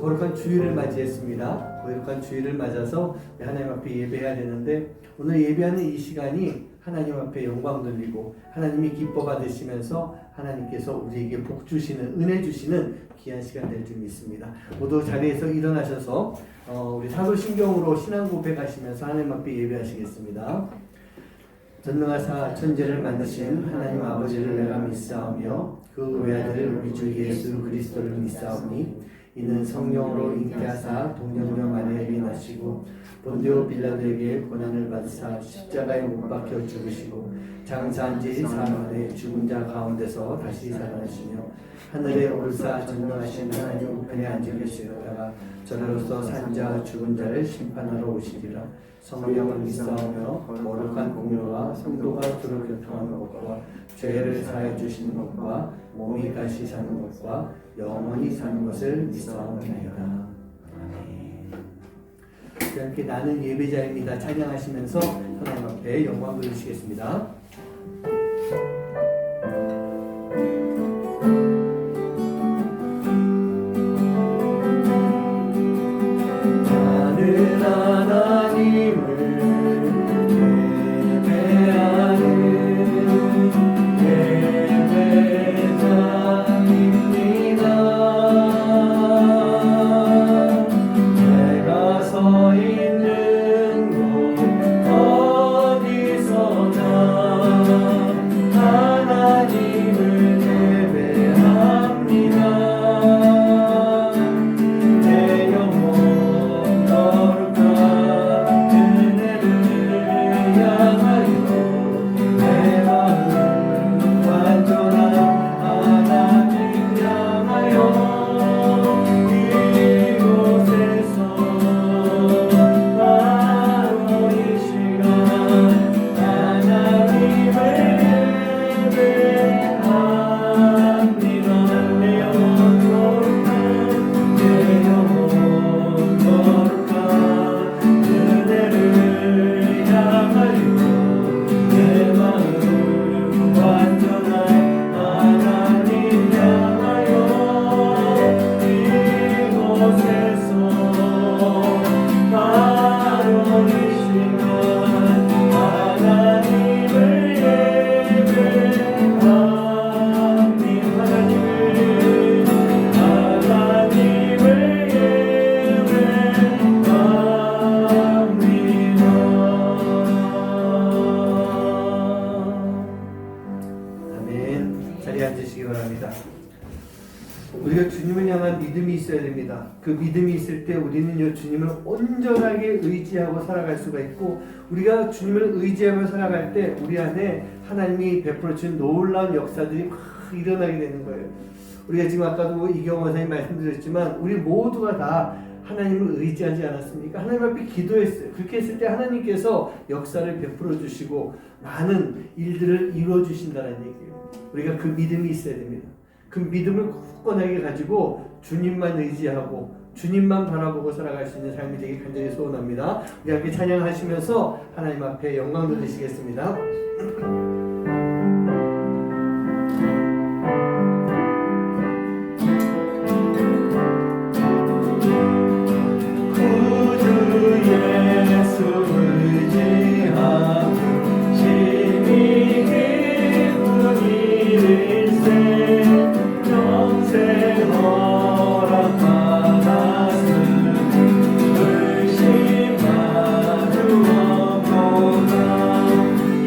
거룩한 주일을 맞이했습니다. 거룩한 주일을 맞아서 하나님 앞에 예배해야 되는데 오늘 예배하는 이 시간이 하나님 앞에 영광 돌리고 하나님이 기뻐 받으시면서 하나님께서 우리에게 복 주시는 은혜 주시는 귀한 시간 될 줄 믿습니다. 모두 자리에서 일어나셔서 우리 사도신경으로 신앙 고백하시면서 하나님 앞에 예배하시겠습니다. 전능하사 천지를 만드신 하나님 아버지를 내가 믿사오며 그 외아들 우리 주 예수 그리스도를 믿사오니 이는 성령으로 잉태하사 동정녀 마리아에게 나시고 본디오 빌라도에게 고난을 받으사 십자가에 못 박혀 죽으시고 장사한 지 사흘 만에 죽은 자 가운데서 다시 살아나시며 하늘에 오르사 전능하신 하나님 우편에 앉아 계시다가 저로서 산 자 죽은 자를 심판하러 오시리라. 성령을 믿사오며 거룩한 공로와 성도가 주로 교통하는 것과 죄를 사해 주시는 것과 몸이 다시 사는 것과 영원히 사는 것을 믿사옵나이다. 아멘. 이렇게 나는 예배자입니다 찬양하시면서 하나님 앞에 영광 돌리시겠습니다. 나는 하나님을 우리가 주님을 향한 믿음이 있어야 됩니다. 그 믿음이 있을 때 우리는 주님을 온전하게 의지하고 살아갈 수가 있고 우리가 주님을 의지하며 살아갈 때 우리 안에 하나님이 베풀어 주신 놀라운 역사들이 막 일어나게 되는 거예요. 우리가 지금 아까도 이경호 원사님 말씀드렸지만 우리 모두가 다 하나님을 의지하지 않았습니까? 하나님 앞에 기도했어요. 그렇게 했을 때 하나님께서 역사를 베풀어 주시고 많은 일들을 이루어 주신다는 얘기예요. 우리가 그 믿음이 있어야 됩니다. 그 믿음을 굳건하게 가지고 주님만 의지하고 주님만 바라보고 살아갈 수 있는 삶이 되길 간절히 소원합니다. 우리 함께 찬양하시면서 하나님 앞에 영광 돌리시겠습니다.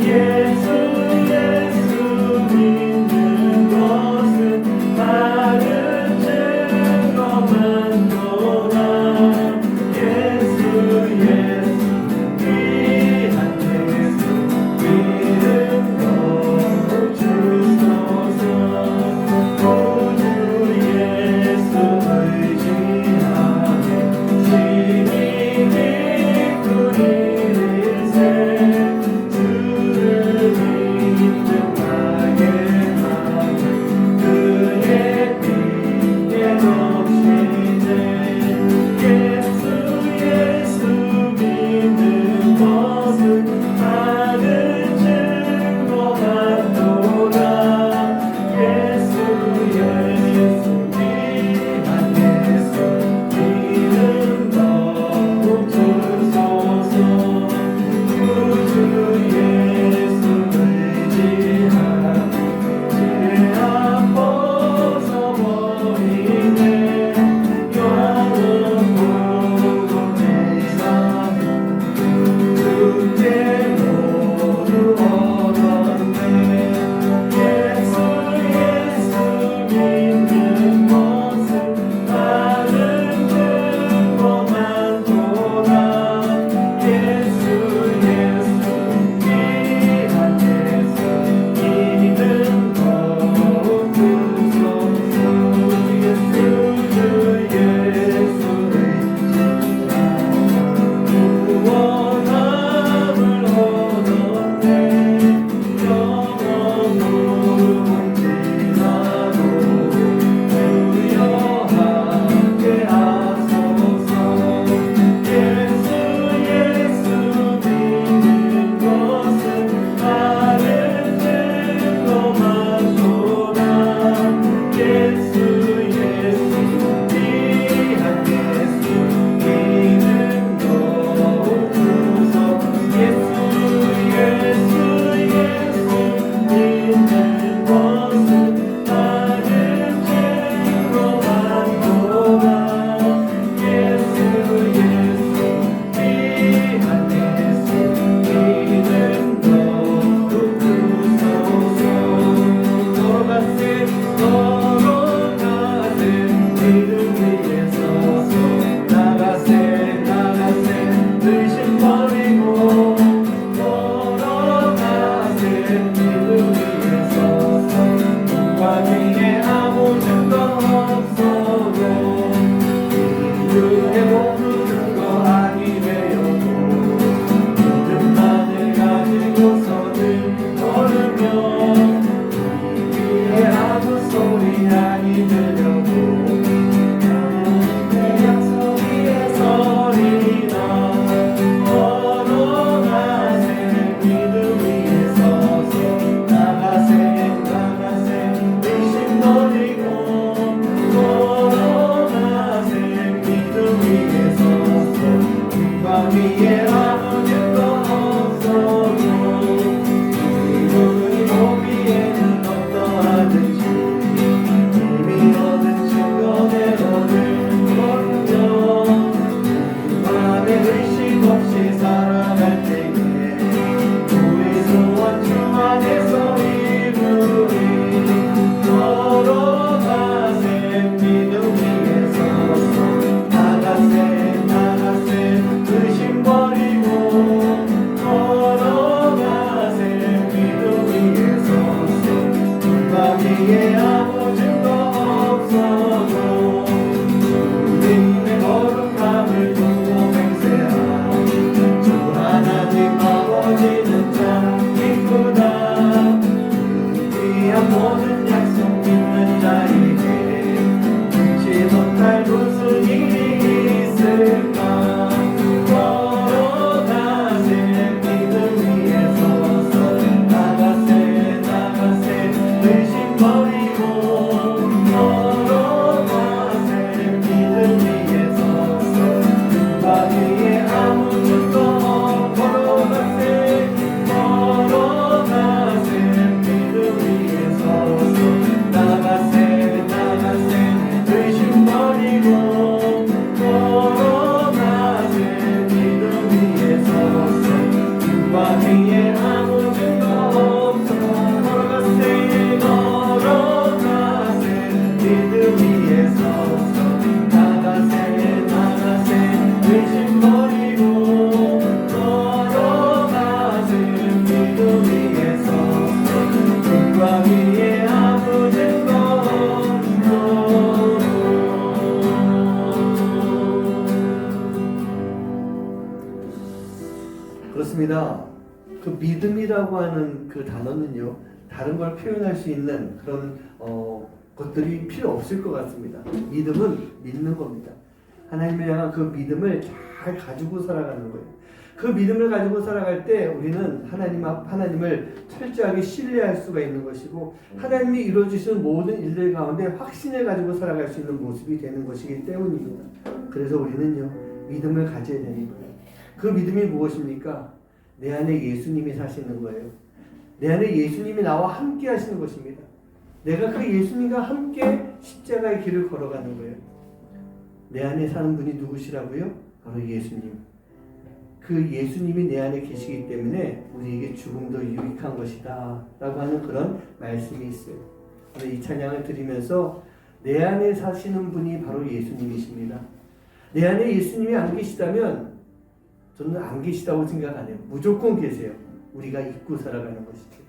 예수 들려도 내 약속 위에 서리나 걸어가세 믿음 위에 서서 나가세 의심 버리고 걸어가세 믿음 위에 서서 그 위에 아무 증거 없어도 우리 보기에는 어떠하든지 이미 얻은 증거대로를 먼저 마음에 의심 없이 살아갈 때에 우리 소원 주 안에서 이루리 걸어가세 믿음 위에 서서 나가세 의심 버리고 걸어가세 믿음 위에 서서 누가 위에 아무 증거 없어도 주님의 거룩함을 두고 맹세하리 주 하나님 아버지는 참 기쁘다 귀한 모든 약속 믿는 자에게 잊지 못할 무슨 일이 있을까 걸어가세 믿음 위에 서서 나가세 의심 버리고 걸어가세 믿음 위에 서서 누가 위에 아무 증거 걸어가세 믿음 위에 서서 나가세 의심 버리고 걸어가세 믿음 위에 서서 누가 위에 아무 증거 없어 걸어가세 믿음 위에 서서 나가세 의심 버리고 걸어가세 믿음 위에 서서 누가 위에 아무 증거 없어 그렇습니다. 그 믿음이라고 하는 그 단어는요, 다른 걸 표현할 수 있는 그런 것들이 필요 없을 것 같습니다. 믿음은 믿는 겁니다. 하나님을 향한 그 믿음을 잘 가지고 살아가는 거예요. 그 믿음을 가지고 살아갈 때 우리는 하나님을 철저하게 신뢰할 수가 있는 것이고 하나님이 이루어주시는 모든 일들 가운데 확신을 가지고 살아갈 수 있는 모습이 되는 것이기 때문입니다. 그래서 우리는요, 믿음을 가져야 되는 거예요. 그 믿음이 무엇입니까? 내 안에 예수님이 사시는 거예요. 내 안에 예수님이 나와 함께 하시는 것입니다. 내가 그 예수님과 함께 십자가의 길을 걸어가는 거예요. 내 안에 사는 분이 누구시라고요? 바로 예수님. 그 예수님이 내 안에 계시기 때문에 우리에게 죽음도 유익한 것이다 라고 하는 그런 말씀이 있어요. 오늘 이 찬양을 드리면서 내 안에 사시는 분이 바로 예수님이십니다. 내 안에 예수님이 안 계시다면 저는 안 계시다고 생각 안 해요. 무조건 계세요. 우리가 잊고 살아가는 것이죠.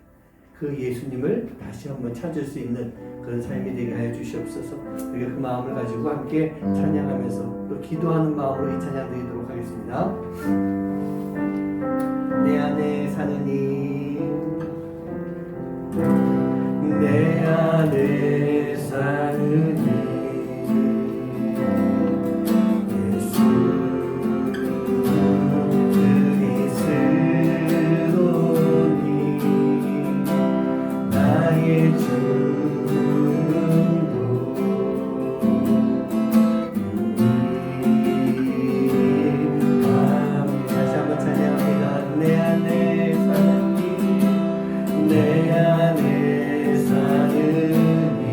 그 예수님을 다시 한번 찾을 수 있는 그런 삶이 되게 하여 주시옵소서. 우리가 그 마음을 가지고 함께 찬양하면서 또 기도하는 마음으로 이 찬양 드리도록 하겠습니다. 내 안에 사는 이, 내 안에 사는 이 내 안에 사는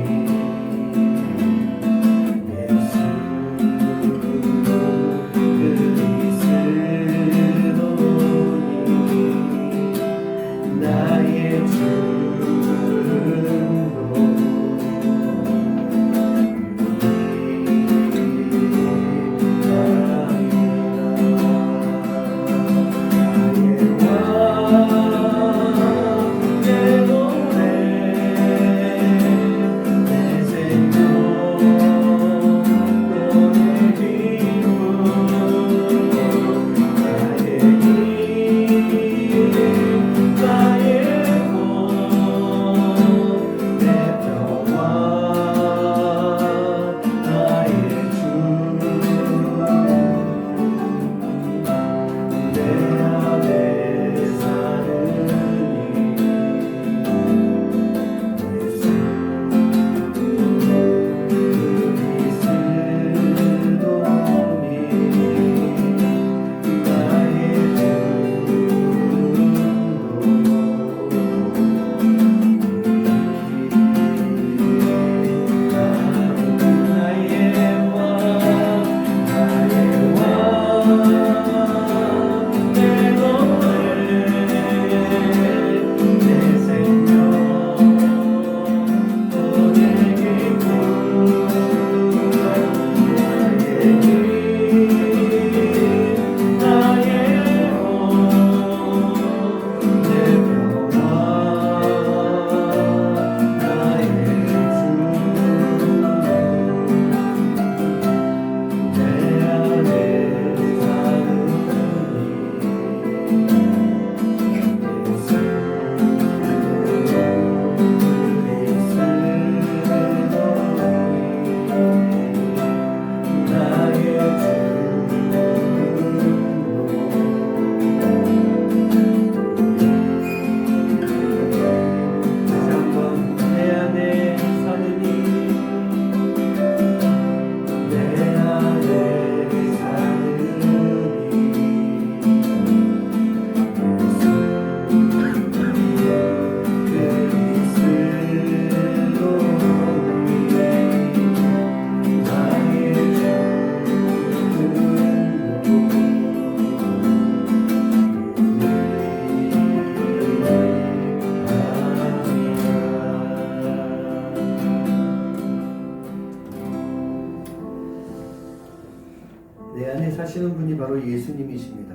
안에 사시는 분이 바로 예수님이십니다.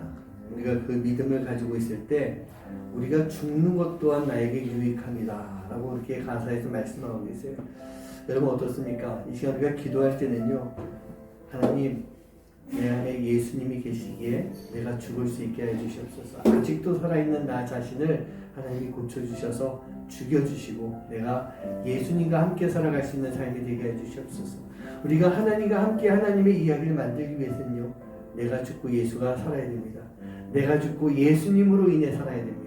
우리가 그 믿음을 가지고 있을 때 우리가 죽는 것 또한 나에게 유익합니다 라고 이렇게 가사에서 말씀하고 계세요. 여러분 어떻습니까? 이 시간 우리가 기도할 때는요, 하나님 내 안에 예수님이 계시기에 내가 죽을 수 있게 해주시옵소서. 아직도 살아있는 나 자신을 하나님이 고쳐주셔서 죽여주시고 내가 예수님과 함께 살아갈 수 있는 삶이 되게 해주시옵소서. 우리가 하나님과 함께 하나님의 이야기를 만들기 위해서는요, 내가 죽고 예수가 살아야 됩니다. 내가 죽고 예수님으로 인해 살아야 됩니다.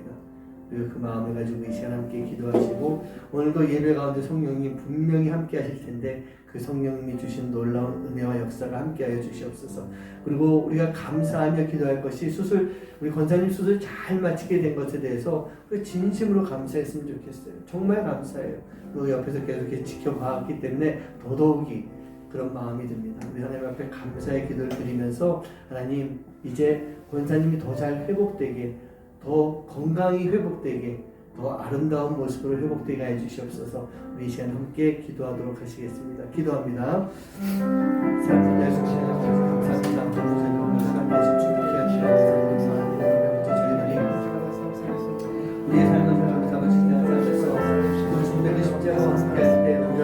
그 마음을 가지고 이 시간 함께 기도하시고, 오늘도 예배 가운데 성령님 분명히 함께 하실 텐데 그 성령님이 주신 놀라운 은혜와 역사가 함께 하여 주시옵소서. 그리고 우리가 감사하며 기도할 것이 우리 권사님 수술 잘 마치게 된 것에 대해서 진심으로 감사했으면 좋겠어요. 정말 감사해요. 그 옆에서 계속 이렇게 지켜봤기 때문에 더더욱이 그런 마음이 듭니다. 우리 하나님 앞에 감사의 기도를 드리면서, 하나님 이제 권사님이 더 잘 회복되게, 더 건강히 회복되게, 더 아름다운 모습으로 회복되게 해주시옵소서. 우리 이 시간 함께 기도하도록 하시겠습니다. 기도합니다. 사랑하는 예수 감사합니다. 감사합니다. 우리의 삶을 살아가면서 십자가와 함께할 때 우리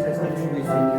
세상을 죽일 수 있게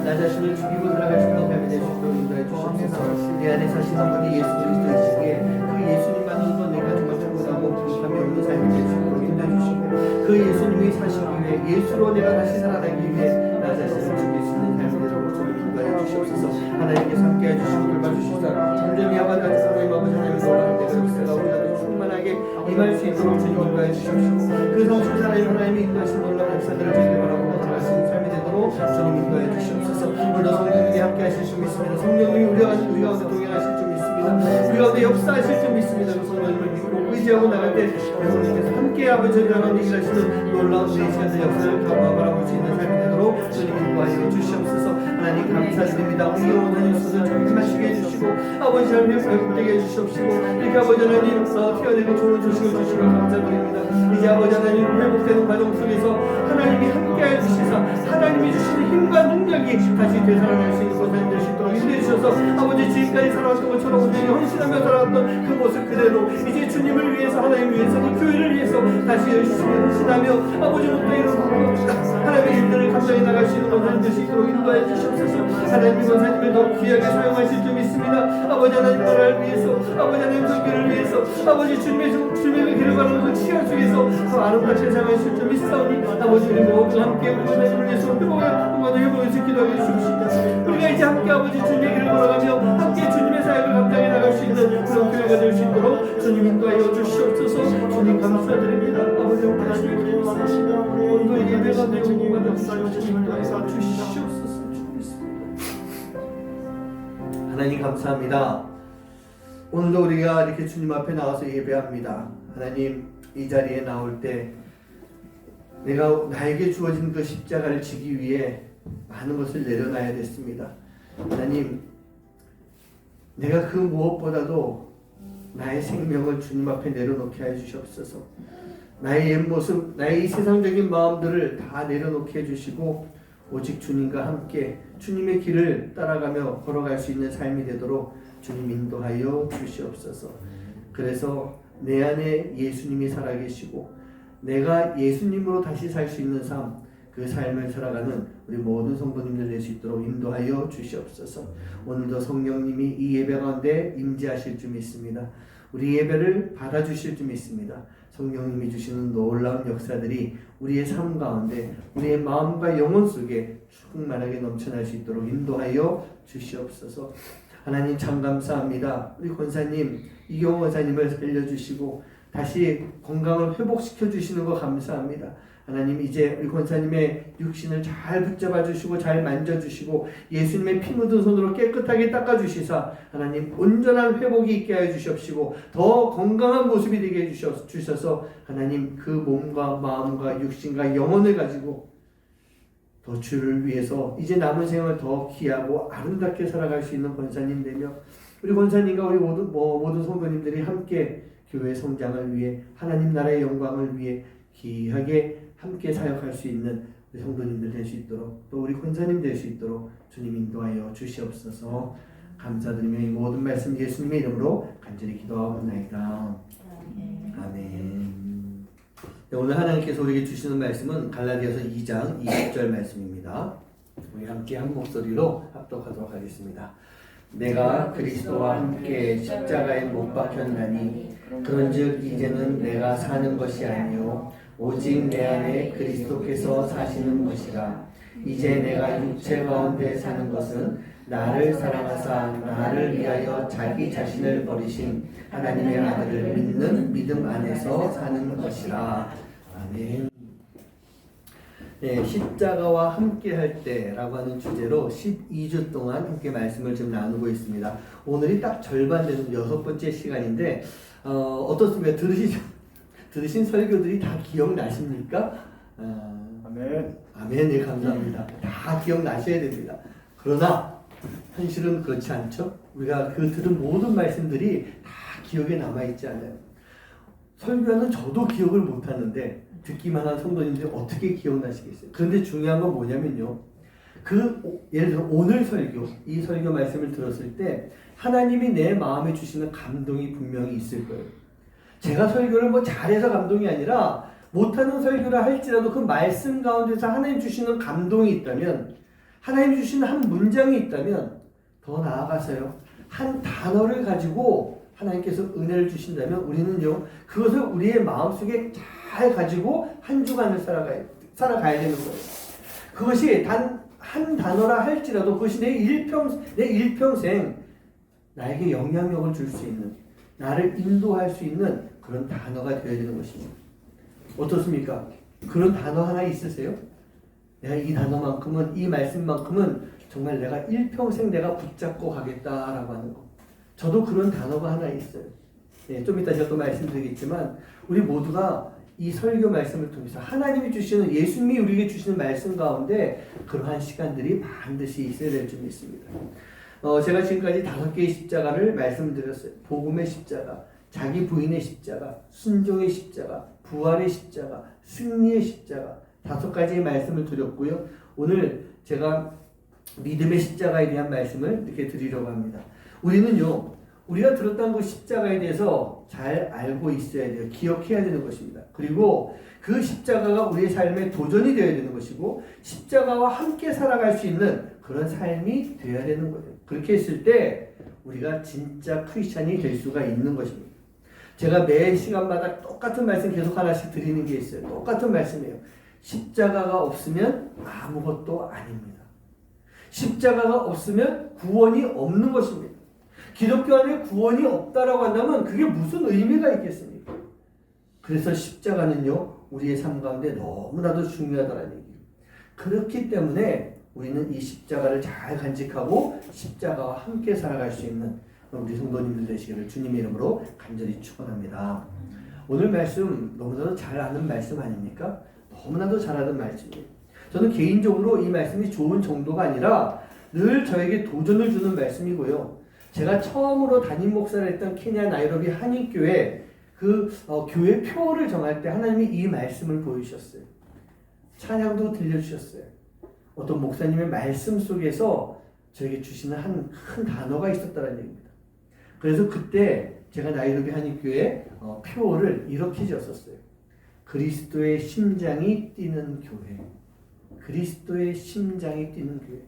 나 자신을 죽이고 살아갈 수 있는 삶이 될 수 있도록 인도해 주시옵소서. 내 안에 사시는 분이 예수 그리스도이시기에 그 예수님만으로도 내가 정말 충분하고 부족함이 없는 삶이 될 수 있도록 인도해 주시고, 그 예수님이 사시기 위해 예수로 내가 다시 살아나기 위해 나 자신을 죽일 수 있는 삶이 되도록 주님 인도해 주시옵소서. 하나님께서 함께해 주시고 돌봐주시사 온전히 아버지 하나님 아버지 하나님 놀라운 때가 역사가 우리가 충만하게 임할 수 있도록 주님 인도해 주시옵소서. 그 성신 하나님이 인도하신 놀라운 역사들을 저희가 바라보고 들어갈 수 있는 삶이 되도록 주님 인도해 주시옵소서. 오늘도 성령님이 함께 하실 줄 믿습니다. 성령님이 우리 가운데 동행하실 줄 믿습니다. 우리 가운데 역사하실 줄 믿습니다. 그 성령님을 믿고 의지하고 나갈 때 성령님께서 함께 아버지 하나님 얘기를 하시는 놀라운 우리 시간의 역사를 경험하고 바라볼 수 있는 삶이 되도록 주님 인도하여 주시옵소서. 하나님 감사드립니다. 우리 영혼의 역사를 정림하시게 해주시고 아버지 하나님 회복되게 해주시옵시고, 이렇게 아버지 하나님 태어내고 좋은 소식을 주시고 감사드립니다. 이제 아버지 하나님 회복되는 과정 속에서 하나님이 함께해 주시사 하나님이 주시는 힘과 능력이 다시 되살아날 수 있는 것을 될 수 있도록 인도해 주셔서, 아버지 지금까지 살아왔던 것처럼 온전히 헌신하며 살아왔던 그 모습 그대로 이제 주님을 위해서, 하나님 위해서, 이 교회를 위해서 다시 열심히 헌신하며 아버지 못해 이루고 하나님의 일들을 감당해 나갈 수 있는 것을 될 수 있도록 인도해 주시옵소서. 하나님 권사님을 더 귀하게 사용하실 줄 믿습니다. 아버지 하나님 나라를 위해서, 아버지 하나님 성교를 위해서, 아버지 주님의 길을 가는 그 시간 속에서 더 아름답게 사용하실 줄 믿사오니 아버지 우리 모두 함께 우리 권사님을 위해서 회복해서 기도하게 주십시오. 우리가 이제 함께 아버지 주님의 길을 걸어가며 함께 주님의 사역을 감당해 나갈 수 있는 그런 교회가 될 수 있도록 주님 인도하여 주시옵소서. 주님 감사드립니다. 아버지 하나님 기도하시며 오늘도 예배가 되고 주님 인도하여 주시옵소서. 하나님 감사합니다. 오늘도 우리가 이렇게 주님 앞에 나와서 예배합니다. 하나님 이 자리에 나올 때 나에게 주어진 그 십자가를 지기 위해 많은 것을 내려놔야 됐습니다. 하나님 내가 그 무엇보다도 나의 생명을 주님 앞에 내려놓게 해 주시옵소서. 나의 옛 모습, 나의 이 세상적인 마음들을 다 내려놓게 해주시고 오직 주님과 함께 주님의 길을 따라가며 걸어갈 수 있는 삶이 되도록 주님 인도하여 주시옵소서. 그래서 내 안에 예수님이 살아계시고 내가 예수님으로 다시 살 수 있는 삶, 그 삶을 살아가는 우리 모든 성도님들 될 수 있도록 인도하여 주시옵소서. 오늘도 성령님이 이 예배 가운데 임재하실 줄 믿습니다. 우리 예배를 받아주실 줄 믿습니다. 성령님이 주시는 놀라운 역사들이 우리의 삶 가운데 우리의 마음과 영혼 속에 충만하게 넘쳐날 수 있도록 인도하여 주시옵소서. 하나님 참 감사합니다. 우리 권사님 이경호 권사님을 살려주시고 다시 건강을 회복시켜 주시는 거 감사합니다. 하나님 이제 우리 권사님의 육신을 잘 붙잡아 주시고 잘 만져 주시고 예수님의 피 묻은 손으로 깨끗하게 닦아 주시사 하나님 온전한 회복이 있게 하여 주시옵시고 더 건강한 모습이 되게 해 주셔서 하나님 그 몸과 마음과 육신과 영혼을 가지고 더 주를 위해서 이제 남은 생을 더 귀하고 아름답게 살아갈 수 있는 권사님 되며 우리 권사님과 우리 모든 성도님들이 함께 교회 성장을 위해 하나님 나라의 영광을 위해 귀하게 함께 사역할 수 있는 우리 성도님들 될 수 있도록 또 우리 권사님 될 수 있도록 주님 인도하여 주시옵소서. 감사드리며 이 모든 말씀 예수님의 이름으로 간절히 기도하옵나이다. 아멘. 네, 오늘 하나님께서 우리에게 주시는 말씀은 갈라디아서 2장 20절 말씀입니다. 우리 함께 한 목소리로 합독하도록 하겠습니다. 내가 그리스도와 함께 십자가에 못 박혔나니 그런즉 이제는 내가 사는 것이 아니요 오직 내 안에 그리스도께서 사시는 것이라. 이제 내가 육체 가운데 사는 것은 나를 사랑하사 나를 위하여 자기 자신을 버리신 하나님의 아들을 믿는 믿음 안에서 사는 것이라. 아멘. 네, 십자가와 함께 할 때라고 하는 주제로 12주 동안 함께 말씀을 좀 나누고 있습니다. 오늘이 딱 절반 되는 6번째 시간인데 어떻습니까? 들으신 설교들이 다 기억나십니까? 아멘. 아멘. 네, 감사합니다. 다 기억나셔야 됩니다. 그러나 현실은 그렇지 않죠? 우리가 그 들은 모든 말씀들이 다 기억에 남아있지 않아요. 설교하는 저도 기억을 못하는데 듣기만 한 성도님들이 어떻게 기억나시겠어요? 그런데 중요한 건 뭐냐면요. 예를 들어 오늘 설교, 이 설교 말씀을 들었을 때 하나님이 내 마음에 주시는 감동이 분명히 있을 거예요. 제가 설교를 뭐 잘해서 감동이 아니라 못하는 설교를 할지라도 그 말씀 가운데서 하나님 주시는 감동이 있다면, 하나님 주시는 한 문장이 있다면, 더 나아가서요, 한 단어를 가지고 하나님께서 은혜를 주신다면 우리는요, 그것을 우리의 마음속에 잘 가지고 한 주간을 살아가야 되는 거예요. 그것이 단 한 단어라 할지라도 그것이 내 일평생 나에게 영향력을 줄 수 있는, 나를 인도할 수 있는 그런 단어가 되어야 되는 것입니다. 어떻습니까? 그런 단어 하나 있으세요? 내가 이 단어만큼은, 이 말씀만큼은 정말 내가 일평생 내가 붙잡고 가겠다라고 하는 거. 저도 그런 단어가 하나 있어요. 네, 좀 이따 제가 또 말씀드리겠지만 우리 모두가 이 설교 말씀을 통해서 하나님이 주시는, 예수님이 우리에게 주시는 말씀 가운데 그러한 시간들이 반드시 있어야 될 줄 믿습니다. 제가 지금까지 5개의 십자가를 말씀드렸어요. 복음의 십자가, 자기 부인의 십자가, 순종의 십자가, 부활의 십자가, 승리의 십자가, 5가지의 말씀을 드렸고요. 오늘 제가 믿음의 십자가에 대한 말씀을 이렇게 드리려고 합니다. 우리는요, 우리가 들었던 그 십자가에 대해서 잘 알고 있어야 돼요. 기억해야 되는 것입니다. 그리고 그 십자가가 우리의 삶의 도전이 되어야 되는 것이고, 십자가와 함께 살아갈 수 있는 그런 삶이 되어야 되는 거예요. 그렇게 했을 때 우리가 진짜 크리스찬이 될 수가 있는 것입니다. 제가 매 시간마다 똑같은 말씀 계속 하나씩 드리는 게 있어요. 똑같은 말씀이에요. 십자가가 없으면 아무것도 아닙니다. 십자가가 없으면 구원이 없는 것입니다. 기독교 안에 구원이 없다라고 한다면 그게 무슨 의미가 있겠습니까? 그래서 십자가는요, 우리의 삶 가운데 너무나도 중요하다는 얘기예요. 그렇기 때문에 우리는 이 십자가를 잘 간직하고 십자가와 함께 살아갈 수 있는 우리 성도님들 되시기를 주님의 이름으로 간절히 축원합니다. 오늘 말씀 너무나도 잘 아는 말씀 아닙니까? 너무나도 잘 아는 말씀이에요. 저는 개인적으로 이 말씀이 좋은 정도가 아니라 늘 저에게 도전을 주는 말씀이고요. 제가 처음으로 담임 목사를 했던 케냐 나이로비 한인교회 교회 표를 정할 때 하나님이 이 말씀을 보여주셨어요. 찬양도 들려주셨어요. 어떤 목사님의 말씀 속에서 저에게 주시는 한 큰 단어가 있었다는 얘기입니다. 그래서 그때 제가 나이로비 한인교회 표를 이렇게 지었었어요. 그리스도의 심장이 뛰는 교회. 그리스도의 심장이 뛰는 교회.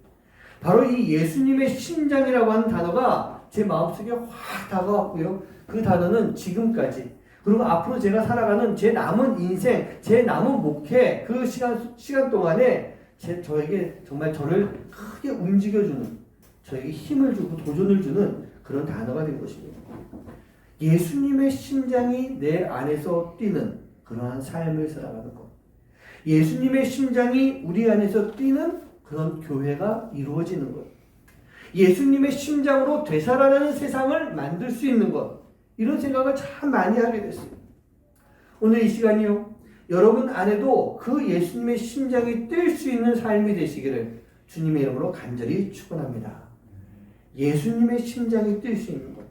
바로 이 예수님의 심장이라고 하는 단어가 제 마음속에 확 다가왔고요. 그 단어는 지금까지, 그리고 앞으로 제가 살아가는 제 남은 인생, 제 남은 목회, 그 시간 동안에 저에게 정말 저를 크게 움직여주는, 저에게 힘을 주고 도전을 주는 그런 단어가 된 것입니다. 예수님의 심장이 내 안에서 뛰는 그러한 삶을 살아가는 것. 예수님의 심장이 우리 안에서 뛰는 그런 교회가 이루어지는 것. 예수님의 심장으로 되살아나는 세상을 만들 수 있는 것. 이런 생각을 참 많이 하게 됐어요. 오늘 이 시간이요, 여러분 안에도 그 예수님의 심장이 뛸 수 있는 삶이 되시기를 주님의 이름으로 간절히 축원합니다. 예수님의 심장이 뛸 수 있는 것.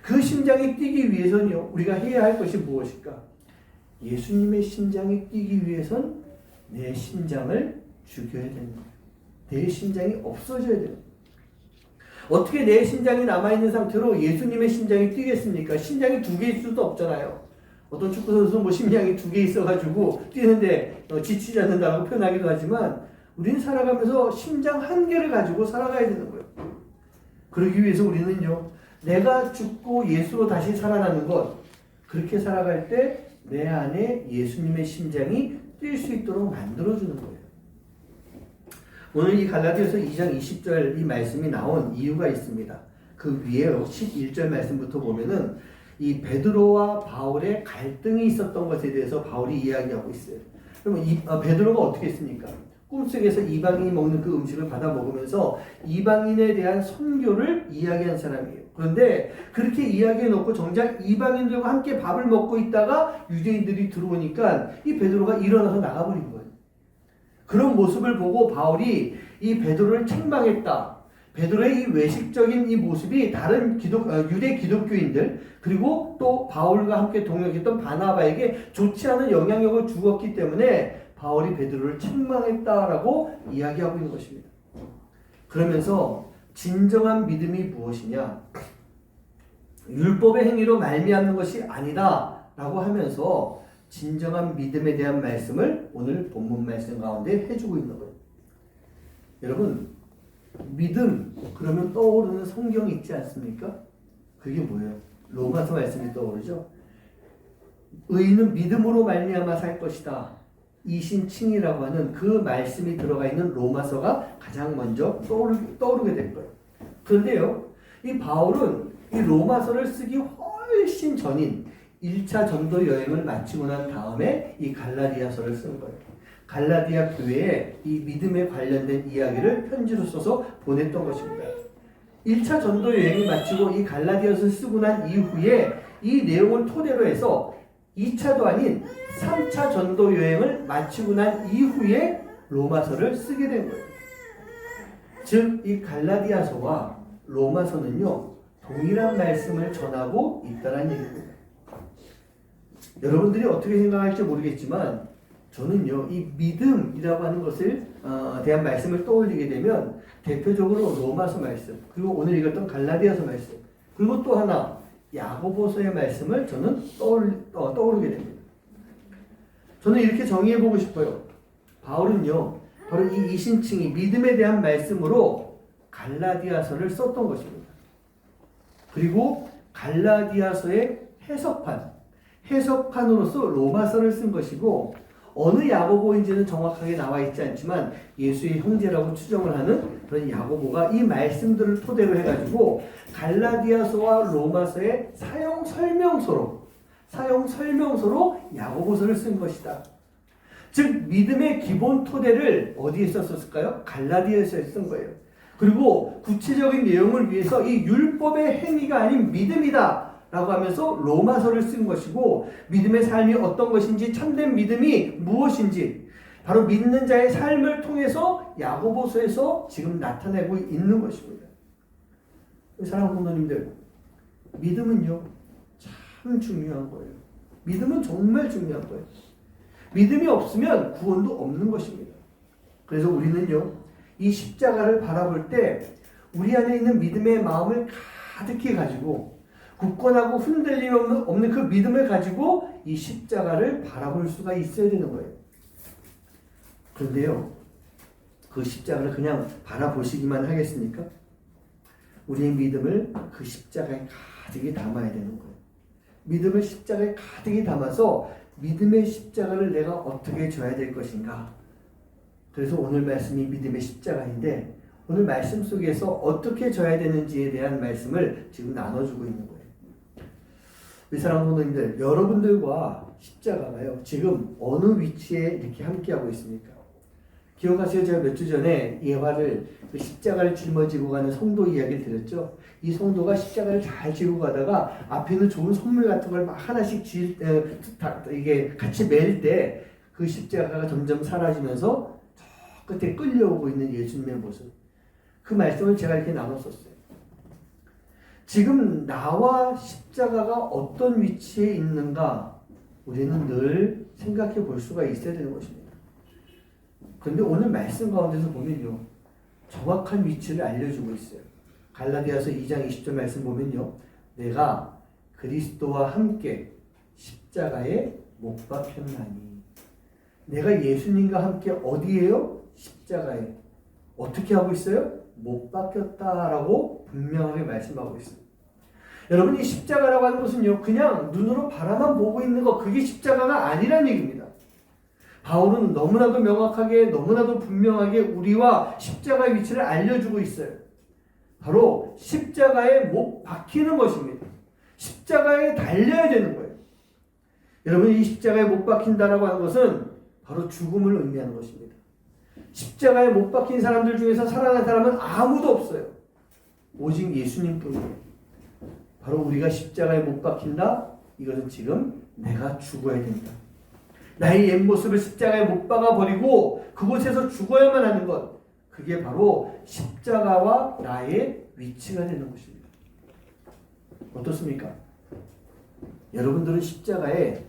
그 심장이 뛰기 위해서는요, 우리가 해야 할 것이 무엇일까? 예수님의 심장이 뛰기 위해선 내 심장을 죽여야 되는 거예요. 내 심장이 없어져야 되는 거예요. 어떻게 내 심장이 남아있는 상태로 예수님의 심장이 뛰겠습니까? 심장이 두 개일 수도 없잖아요. 어떤 축구선수 뭐 심장이 두 개 있어가지고 뛰는데 지치지 않는다고 표현하기도 하지만 우리는 살아가면서 심장 한 개를 가지고 살아가야 되는 거예요. 그러기 위해서 우리는요, 내가 죽고 예수로 다시 살아나는 것, 그렇게 살아갈 때 내 안에 예수님의 심장이 뛸 수 있도록 만들어주는 거예요. 오늘 이 갈라디아서 2장 20절 이 말씀이 나온 이유가 있습니다. 그 위에 11절 말씀부터 보면은 이 베드로와 바울의 갈등이 있었던 것에 대해서 바울이 이야기하고 있어요. 그러면 베드로가 어떻게 했습니까? 꿈속에서 이방인이 먹는 그 음식을 받아 먹으면서 이방인에 대한 선교를 이야기한 사람이에요. 그런데 그렇게 이야기해 놓고 정작 이방인들과 함께 밥을 먹고 있다가 유대인들이 들어오니까 이 베드로가 일어나서 나가버린 거예요. 그런 모습을 보고 바울이 이 베드로를 책망했다. 베드로의 이 외식적인 이 모습이 다른 유대 기독교인들 그리고 또 바울과 함께 동역했던 바나바에게 좋지 않은 영향력을 주었기 때문에 바울이 베드로를 책망했다라고 이야기하고 있는 것입니다. 그러면서 진정한 믿음이 무엇이냐? 율법의 행위로 말미암는 것이 아니다라고 하면서 진정한 믿음에 대한 말씀을 오늘 본문 말씀 가운데 해주고 있는 거예요. 여러분, 믿음 그러면 떠오르는 성경이 있지 않습니까? 그게 뭐예요? 로마서 말씀이 떠오르죠. 의인은 믿음으로 말미암아 살 것이다. 이신칭이라고 하는 그 말씀이 들어가 있는 로마서가 가장 먼저 떠오르게 될 거예요. 그런데요, 이 바울은 이 로마서를 쓰기 훨씬 전인 1차 전도 여행을 마치고 난 다음에 이 갈라디아서를 쓴 거예요. 갈라디아 교회에 이 믿음에 관련된 이야기를 편지로 써서 보냈던 것입니다. 1차 전도 여행을 마치고 이 갈라디아서를 쓰고 난 이후에 이 내용을 토대로 해서 2차도 아닌 3차 전도 여행을 마치고 난 이후에 로마서를 쓰게 된 거예요. 즉, 이 갈라디아서와 로마서는요, 동일한 말씀을 전하고 있다는 얘기입니다. 여러분들이 어떻게 생각할지 모르겠지만 저는요, 이 믿음이라고 하는 것을 대한 말씀을 떠올리게 되면 대표적으로 로마서 말씀, 그리고 오늘 읽었던 갈라디아서 말씀, 그리고 또 하나 야고보서의 말씀을 저는 떠오르게 됩니다. 저는 이렇게 정의해보고 싶어요. 바울은요, 바로 이 이신칭이 믿음에 대한 말씀으로 갈라디아서를 썼던 것입니다. 그리고 갈라디아서의 해석판으로서 로마서를 쓴 것이고, 어느 야고보인지는 정확하게 나와 있지 않지만 예수의 형제라고 추정을 하는 그런 야고보가 이 말씀들을 토대로 해가지고 갈라디아서와 로마서의 사용 설명서로 야고보서를 쓴 것이다. 즉 믿음의 기본 토대를 어디에 썼을까요? 갈라디아서에 쓴 거예요. 그리고 구체적인 내용을 위해서 이 율법의 행위가 아닌 믿음이다 라고 하면서 로마서를 쓴 것이고, 믿음의 삶이 어떤 것인지, 참된 믿음이 무엇인지 바로 믿는 자의 삶을 통해서 야고보서에서 지금 나타내고 있는 것입니다. 사랑하는 성도님들, 믿음은요 참 중요한 거예요. 믿음은 정말 중요한 거예요. 믿음이 없으면 구원도 없는 것입니다. 그래서 우리는요, 이 십자가를 바라볼 때 우리 안에 있는 믿음의 마음을 가득히 가지고 굳건하고 흔들림 없는 그 믿음을 가지고 이 십자가를 바라볼 수가 있어야 되는 거예요. 그런데요, 그 십자가를 그냥 바라보시기만 하겠습니까? 우리의 믿음을 그 십자가에 가득히 담아야 되는 거예요. 믿음을 십자가에 가득히 담아서 믿음의 십자가를 내가 어떻게 져야 될 것인가? 그래서 오늘 말씀이 믿음의 십자가인데, 오늘 말씀 속에서 어떻게 져야 되는지에 대한 말씀을 지금 나눠주고 있는 거예요. 우리 사랑하는 성도님들, 여러분들과 십자가가요, 지금 어느 위치에 이렇게 함께하고 있습니까? 기억하세요? 제가 몇 주 전에 예화를 그 십자가를 짊어지고 가는 성도 이야기를 드렸죠. 이 성도가 십자가를 잘 지고 가다가 앞에는 좋은 선물 같은 걸 막 하나씩 이게 같이 맬 때 그 십자가가 점점 사라지면서 저 끝에 끌려오고 있는 예수님의 모습. 그 말씀을 제가 이렇게 나눴었어요. 지금 나와 십자가가 어떤 위치에 있는가 우리는 늘 생각해 볼 수가 있어야 되는 것입니다. 그런데 오늘 말씀 가운데서 보면요, 정확한 위치를 알려주고 있어요. 갈라디아서 2장 20절 말씀 보면요. 내가 그리스도와 함께 십자가에 못 박혔나니. 내가 예수님과 함께 어디에요? 십자가에. 어떻게 하고 있어요? 못 박혔다라고 분명하게 말씀하고 있어요. 여러분, 이 십자가라고 하는 것은요, 그냥 눈으로 바라만 보고 있는 거, 그게 십자가가 아니란 얘기입니다. 바울은 너무나도 명확하게, 너무나도 분명하게 우리와 십자가의 위치를 알려주고 있어요. 바로 십자가에 못 박히는 것입니다. 십자가에 달려야 되는 거예요. 여러분, 이 십자가에 못 박힌다라고 하는 것은 바로 죽음을 의미하는 것입니다. 십자가에 못 박힌 사람들 중에서 살아난 사람은 아무도 없어요. 오직 예수님뿐이에요. 바로 우리가 십자가에 못 박힌다? 이것은 지금 내가 죽어야 된다. 나의 옛 모습을 십자가에 못 박아버리고 그곳에서 죽어야만 하는 것. 그게 바로 십자가와 나의 위치가 되는 것입니다. 어떻습니까? 여러분들은 십자가에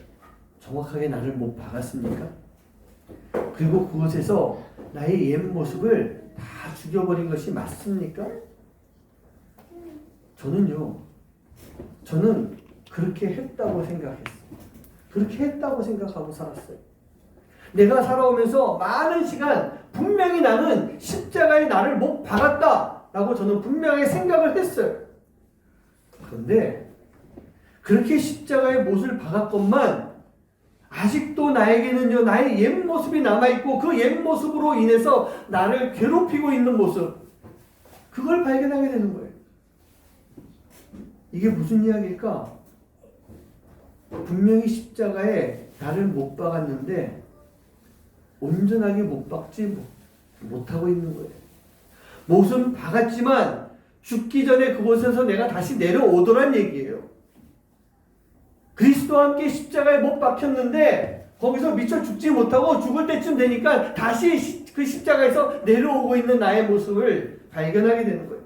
정확하게 나를 못 박았습니까? 그리고 그곳에서 나의 옛 모습을 다 죽여버린 것이 맞습니까? 저는 그렇게 했다고 생각했어요. 그렇게 했다고 생각하고 살았어요. 내가 살아오면서 많은 시간 분명히 나는 십자가에 나를 못 박았다라고 저는 분명히 생각을 했어요. 그런데 그렇게 십자가에 못을 박았건만 아직도 나에게는요, 나의 옛 모습이 남아있고 그 옛 모습으로 인해서 나를 괴롭히고 있는 모습, 그걸 발견하게 되는 거예요. 이게 무슨 이야기일까? 분명히 십자가에 나를 못 박았는데 온전하게 못 박지 못하고 있는 거예요. 못은 박았지만 죽기 전에 그곳에서 내가 다시 내려오더란 얘기예요. 그리스도와 함께 십자가에 못 박혔는데 거기서 미처 죽지 못하고 죽을 때쯤 되니까 다시 그 십자가에서 내려오고 있는 나의 모습을 발견하게 되는 거예요.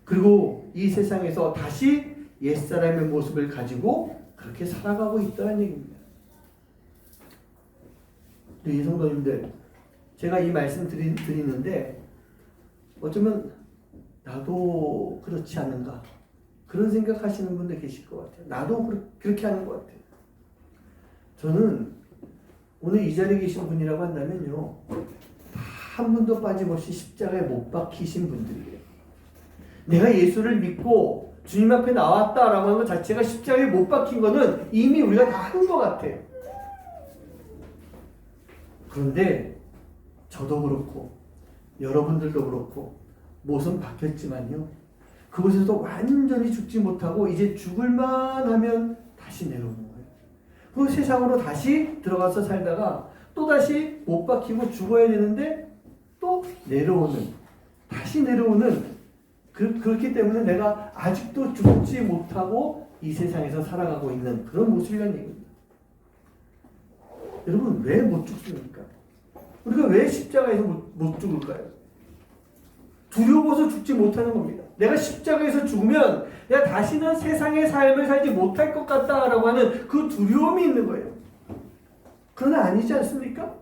그리고 이 세상에서 다시 옛사람의 모습을 가지고 그렇게 살아가고 있다는 얘기입니다. 이 성도님들, 제가 이 말씀 드리는데 어쩌면 나도 그렇지 않은가 그런 생각하시는 분들 계실 것 같아요. 나도 그렇게 하는 것 같아요. 저는 오늘 이 자리에 계신 분이라고 한다면요, 한 분도 빠짐없이 십자가에 못 박히신 분들이에요. 내가 예수를 믿고 주님 앞에 나왔다라고 하는 것 자체가 십자가에 못 박힌 거는 이미 우리가 다 한 것 같아요. 그런데 저도 그렇고 여러분들도 그렇고 못은 박혔지만요, 그곳에서 완전히 죽지 못하고 이제 죽을만 하면 다시 내려오는 거예요. 그 세상으로 다시 들어가서 살다가 또다시 못 박히고 죽어야 되는데 또 내려오는, 다시 내려오는, 그렇기 때문에 내가 아직도 죽지 못하고 이 세상에서 살아가고 있는 그런 모습이라는 얘기입니다. 여러분, 왜 못 죽습니까? 우리가 왜 십자가에서 못 죽을까요? 두려워서 죽지 못하는 겁니다. 내가 십자가에서 죽으면 내가 다시는 세상의 삶을 살지 못할 것 같다라고 하는 그 두려움이 있는 거예요. 그러나 아니지 않습니까?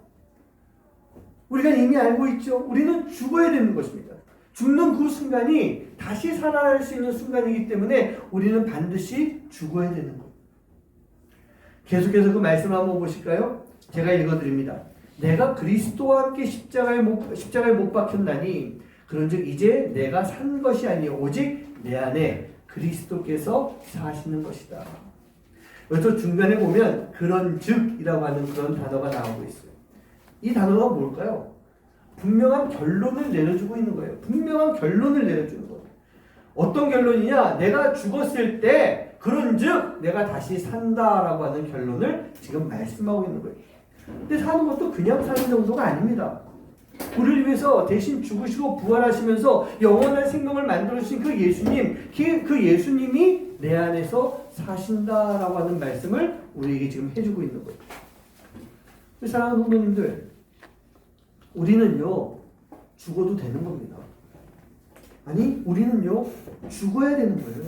우리가 이미 알고 있죠. 우리는 죽어야 되는 것입니다. 죽는 그 순간이 다시 살아날 수 있는 순간이기 때문에 우리는 반드시 죽어야 되는 거예요. 계속해서 그 말씀을 한번 보실까요? 제가 읽어드립니다. 내가 그리스도와 함께 십자가에 못 박혔나니 그런즉 이제 내가 산 것이 아니요 오직 내 안에 그리스도께서 사시는 것이다. 여기서 중간에 보면 그런즉이라고 하는 그런 단어가 나오고 있어요. 이 단어가 뭘까요? 분명한 결론을 내려주고 있는 거예요. 분명한 결론을 내려주는 거예요. 어떤 결론이냐? 내가 죽었을 때 그런즉 내가 다시 산다라고 하는 결론을 지금 말씀하고 있는 거예요. 근데 사는 것도 그냥 사는 정도가 아닙니다. 우리를 위해서 대신 죽으시고 부활하시면서 영원한 생명을 만들어주신 그 예수님, 그 예수님이 내 안에서 사신다라고 하는 말씀을 우리에게 지금 해주고 있는 거예요. 사랑하는 성도님들, 우리는요 죽어도 되는 겁니다. 아니, 우리는요 죽어야 되는 거예요.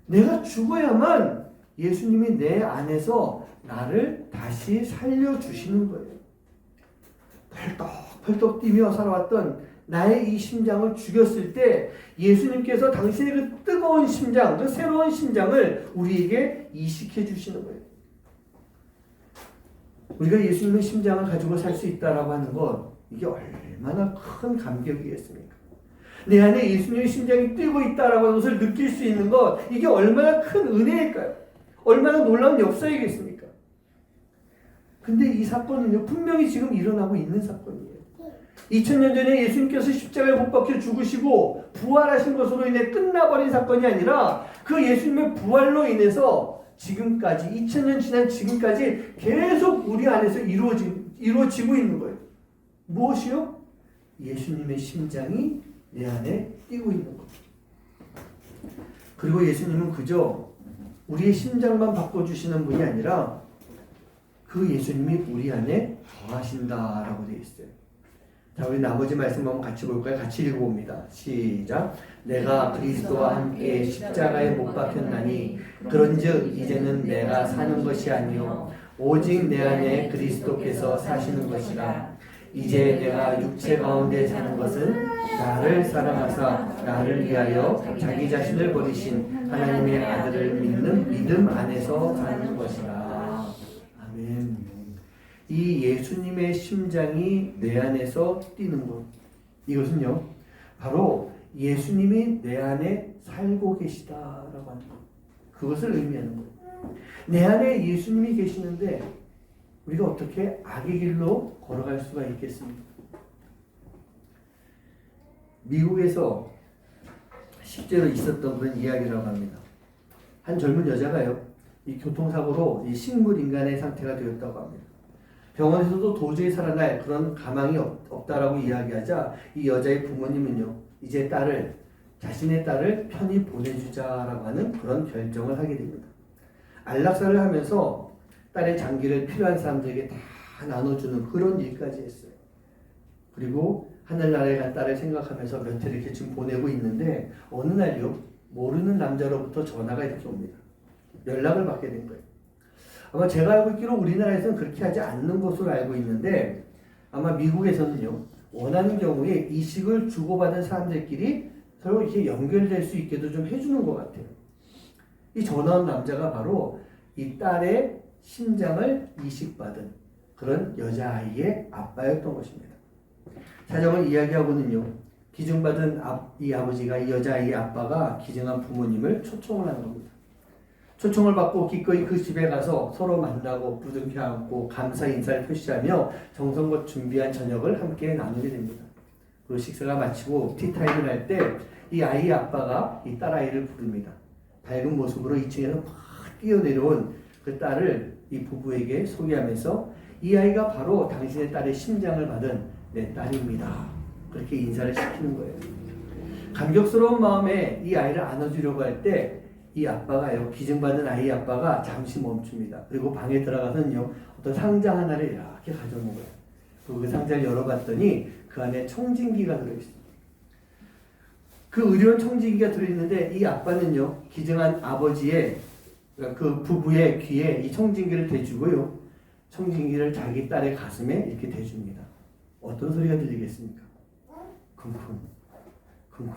내가 죽어야만 예수님이 내 안에서 나를 다시 살려주시는 거예요. 펄떡 뛰며 살아왔던 나의 이 심장을 죽였을 때 예수님께서 당신의 그 뜨거운 심장, 그 새로운 심장을 우리에게 이식해 주시는 거예요. 우리가 예수님의 심장을 가지고 살 수 있다라고 하는 것, 이게 얼마나 큰 감격이겠습니까? 내 안에 예수님의 심장이 뛰고 있다라고 하는 것을 느낄 수 있는 것, 이게 얼마나 큰 은혜일까요? 얼마나 놀라운 역사이겠습니까? 근데 이 사건은요, 분명히 지금 일어나고 있는 사건이에요. 2000년 전에 예수님께서 십자가에 못 박혀 죽으시고 부활하신 것으로 인해 끝나버린 사건이 아니라 그 예수님의 부활로 인해서 지금까지 2000년 지난 지금까지 계속 우리 안에서 이루어지고 있는 거예요. 무엇이요? 예수님의 심장이 내 안에 뛰고 있는 것. 그리고 예수님은 그저 우리의 심장만 바꿔주시는 분이 아니라 그 예수님이 우리 안에 거하신다라고 되어 있어요. 자, 우리 나머지 말씀 한번 같이 볼까요? 같이 읽어봅니다. 시작. 내가 그리스도와 함께 십자가에 못 박혔나니 그런즉 이제는 내가 사는 것이 아니요 오직 내 안에 그리스도께서 사시는 것이라. 이제 내가 육체 가운데 사는 것은 나를 사랑하사 나를 위하여 자기 자신을 버리신 하나님의 아들을 믿는 믿음 안에서 사는 것이라. 아멘. 이 예수님의 심장이 내 안에서 뛰는 것, 이것은요 바로 예수님이 내 안에 살고 계시다라고 하는 것, 그것을 의미하는 거예요. 내 안에 예수님이 계시는데 우리가 어떻게 악의 길로 걸어갈 수가 있겠습니까? 미국에서 실제로 있었던 그런 이야기라고 합니다. 한 젊은 여자가요, 이 교통사고로 이 식물인간의 상태가 되었다고 합니다. 병원에서도 도저히 살아날 그런 가망이 없다라고 이야기하자 이 여자의 부모님은요, 이제 자신의 딸을 편히 보내주자라고 하는 그런 결정을 하게 됩니다. 안락사를 하면서 딸의 장기를 필요한 사람들에게 다 나눠주는 그런 일까지 했어요. 그리고 하늘나라에 간 딸을 생각하면서 며칠 이렇게 지금 보내고 있는데 어느 날요, 모르는 남자로부터 전화가 이렇게 옵니다. 연락을 받게 된 거예요. 아마 제가 알고 있기로 우리나라에서는 그렇게 하지 않는 것으로 알고 있는데 아마 미국에서는요, 원하는 경우에 이식을 주고받은 사람들끼리 서로 이렇게 연결될 수 있게도 좀 해주는 것 같아요. 이 전화 온 남자가 바로 이 딸의 심장을 이식받은 그런 여자아이의 아빠였던 것입니다. 사정을 이야기하고는요, 기증받은 이 아버지가 이 여자아이의 아빠가 기증한 부모님을 초청을 한 겁니다. 초청을 받고 기꺼이 그 집에 가서 서로 만나고 부둥켜 안고 감사 인사를 표시하며 정성껏 준비한 저녁을 함께 나누게 됩니다. 그리고 식사가 마치고 티타임을 할 때 이 아이의 아빠가 이 딸아이를 부릅니다. 밝은 모습으로 2층에서 막 뛰어내려온 그 딸을 이 부부에게 소개하면서 이 아이가 바로 당신의 딸의 심장을 받은 내 딸입니다. 그렇게 인사를 시키는 거예요. 감격스러운 마음에 이 아이를 안아주려고 할 때 이 아빠가요, 기증받은 아이 아빠가 잠시 멈춥니다. 그리고 방에 들어가서는요, 어떤 상자 하나를 이렇게 가져온 거예요. 그리고 그 상자를 열어봤더니 그 안에 청진기가 들어있어요. 그 의료원 청진기가 들어있는데 이 아빠는요, 기증한 아버지의 그 부부의 귀에 이 청진기를 대주고요, 청진기를 자기 딸의 가슴에 이렇게 대줍니다. 어떤 소리가 들리겠습니까? 쿵쿵 쿵쿵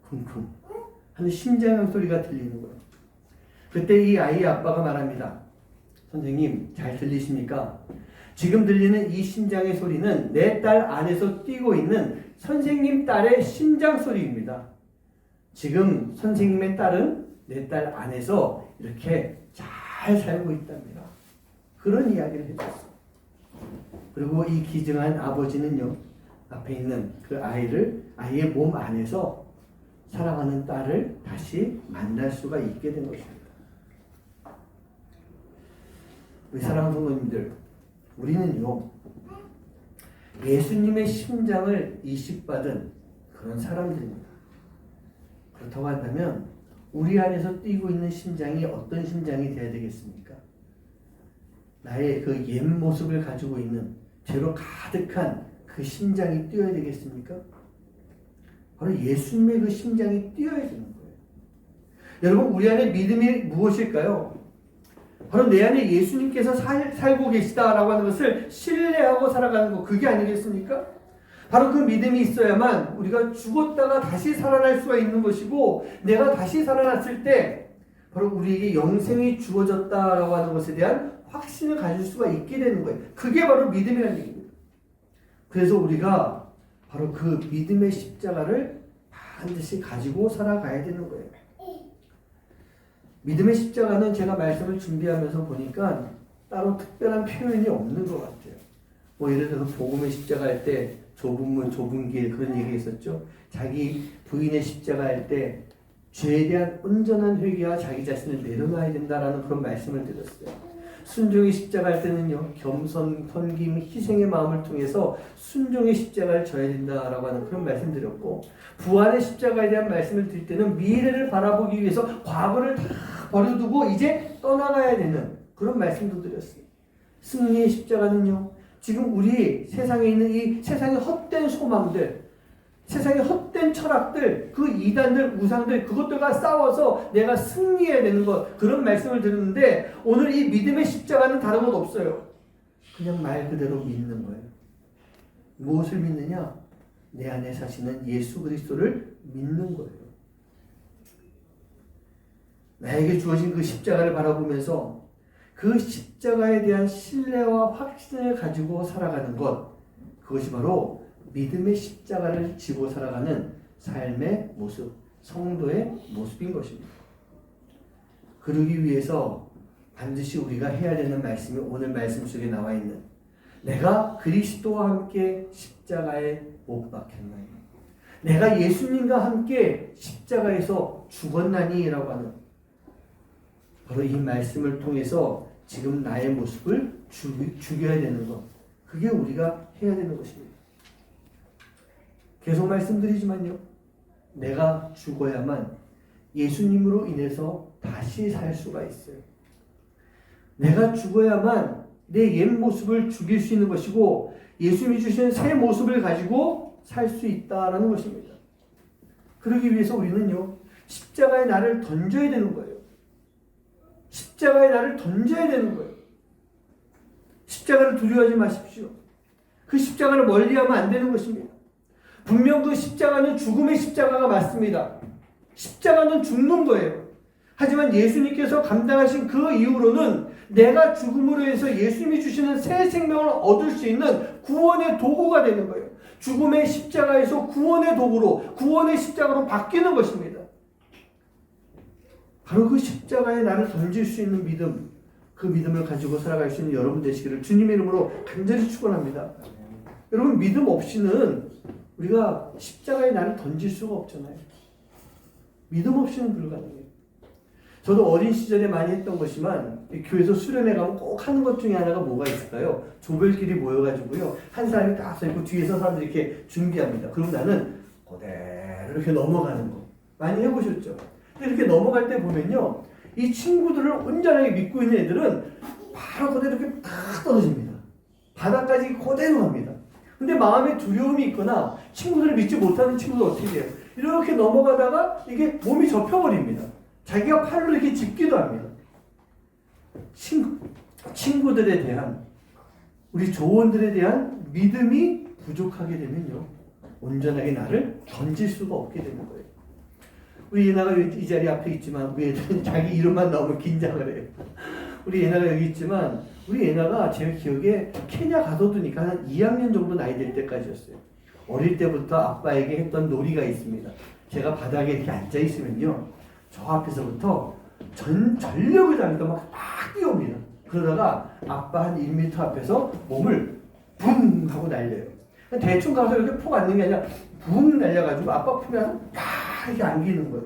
쿵쿵 하는 심장 소리가 들리는 거예요. 그때 이 아이의 아빠가 말합니다. 선생님, 잘 들리십니까? 지금 들리는 이 심장의 소리는 내 딸 안에서 뛰고 있는 선생님 딸의 심장 소리입니다. 지금 선생님의 딸은 내 딸 안에서 이렇게 잘 살고 있답니다. 그런 이야기를 해줬어요. 그리고 이 기증한 아버지는요, 앞에 있는 그 아이의 몸 안에서 사랑하는 딸을 다시 만날 수가 있게 된 것입니다. 우리 사랑하는 성도님들, 우리는요, 예수님의 심장을 이식받은 그런 사람들입니다. 그렇다고 한다면 우리 안에서 뛰고 있는 심장이 어떤 심장이 되어야 되겠습니까? 나의 그 옛 모습을 가지고 있는 죄로 가득한 그 심장이 뛰어야 되겠습니까? 바로 예수님의 그 심장이 뛰어야 되는 거예요. 여러분, 우리 안에 믿음이 무엇일까요? 바로 내 안에 예수님께서 살고 계시다라고 하는 것을 신뢰하고 살아가는 것, 그게 아니겠습니까? 바로 그 믿음이 있어야만 우리가 죽었다가 다시 살아날 수가 있는 것이고, 내가 다시 살아났을 때 바로 우리에게 영생이 주어졌다라고 하는 것에 대한 확신을 가질 수가 있게 되는 거예요. 그게 바로 믿음이라는 얘기입니다. 그래서 우리가 바로 그 믿음의 십자가를 반드시 가지고 살아가야 되는 거예요. 믿음의 십자가는 제가 말씀을 준비하면서 보니까 따로 특별한 표현이 없는 것 같아요. 뭐 예를 들어서 복음의 십자가 할 때 좁은 문 좁은 길 그런 얘기 있었죠. 자기 부인의 십자가 할 때 죄에 대한 온전한 회개와 자기 자신을 내려놔야 된다라는 그런 말씀을 드렸어요. 순종의 십자가 할 때는요, 겸손, 섬김, 희생의 마음을 통해서 순종의 십자가를 져야 된다라고 하는 그런 말씀 드렸고, 부활의 십자가에 대한 말씀을 드릴 때는 미래를 바라보기 위해서 과거를 다 버려두고 이제 떠나가야 되는 그런 말씀도 드렸어요. 승리의 십자가는요, 지금 우리 세상에 있는 이 세상의 헛된 소망들, 세상의 헛된 철학들, 그 이단들, 우상들, 그것들과 싸워서 내가 승리해야 되는 것, 그런 말씀을 드렸는데, 오늘 이 믿음의 십자가는 다른 것 없어요. 그냥 말 그대로 믿는 거예요. 무엇을 믿느냐? 내 안에 사시는 예수 그리스도를 믿는 거예요. 나에게 주어진 그 십자가를 바라보면서 그 십자가에 대한 신뢰와 확신을 가지고 살아가는 것, 그것이 바로 믿음의 십자가를 지고 살아가는 삶의 모습, 성도의 모습인 것입니다. 그러기 위해서 반드시 우리가 해야 되는 말씀이 오늘 말씀 속에 나와 있는, 내가 그리스도와 함께 십자가에 못 박혔나니, 내가 예수님과 함께 십자가에서 죽었나니 라고 하는, 바로 이 말씀을 통해서 지금 나의 모습을 죽여야 되는 것, 그게 우리가 해야 되는 것입니다. 계속 말씀드리지만요, 내가 죽어야만 예수님으로 인해서 다시 살 수가 있어요. 내가 죽어야만 내 옛 모습을 죽일 수 있는 것이고, 예수님이 주시는 새 모습을 가지고 살 수 있다라는 것입니다. 그러기 위해서 우리는요, 십자가에 나를 던져야 되는 거예요. 십자가에 나를 던져야 되는 거예요. 십자가를 두려워하지 마십시오. 그 십자가를 멀리하면 안 되는 것입니다. 분명 그 십자가는 죽음의 십자가가 맞습니다. 십자가는 죽는 거예요. 하지만 예수님께서 감당하신 그 이후로는 내가 죽음으로 해서 예수님이 주시는 새 생명을 얻을 수 있는 구원의 도구가 되는 거예요. 죽음의 십자가에서 구원의 도구로, 구원의 십자가로 바뀌는 것입니다. 바로 그 십자가에 나를 던질 수 있는 믿음, 그 믿음을 가지고 살아갈 수 있는 여러분 되시기를 주님의 이름으로 간절히 축원합니다. 여러분, 믿음 없이는 우리가 십자가에 나를 던질 수가 없잖아요. 믿음 없이는 불가능해요. 저도 어린 시절에 많이 했던 것이지만, 교회에서 수련회 가면 꼭 하는 것 중에 하나가 뭐가 있을까요? 조별끼리 모여가지고요, 한 사람이 딱 서있고 뒤에서 사람들이 이렇게 준비합니다. 그럼 나는 그대로 이렇게 넘어가는 거 많이 해보셨죠? 근데 이렇게 넘어갈 때 보면요, 이 친구들을 온전하게 믿고 있는 애들은 바로 그대로 이렇게 딱 떨어집니다. 바닥까지 그대로 갑니다. 근데 마음에 두려움이 있거나 친구들을 믿지 못하는 친구들 어떻게 돼요? 이렇게 넘어가다가 이게 몸이 접혀버립니다. 자기가 팔로 이렇게 짚기도 합니다. 친구들에 대한, 우리 조언들에 대한 믿음이 부족하게 되면요, 온전하게 나를 던질 수가 없게 되는 거예요. 우리 예나가 이 자리 앞에 있지만, 우리 애들은 자기 이름만 나오면 긴장을 해요. 우리 예나가 여기 있지만, 우리 예나가 제 기억에 케냐 가둬두니까 한 2학년 정도 나이 될 때까지였어요. 어릴 때부터 아빠에게 했던 놀이가 있습니다. 제가 바닥에 이렇게 앉아 있으면요, 저 앞에서부터 전력을 다해서 막 뛰어옵니다. 그러다가 아빠 한 1m 앞에서 몸을 붕 하고 날려요. 대충 가서 이렇게 폭 앉는 게 아니라 붕 날려가지고 아빠 품에 가서 팍 이렇게 안기는 거예요.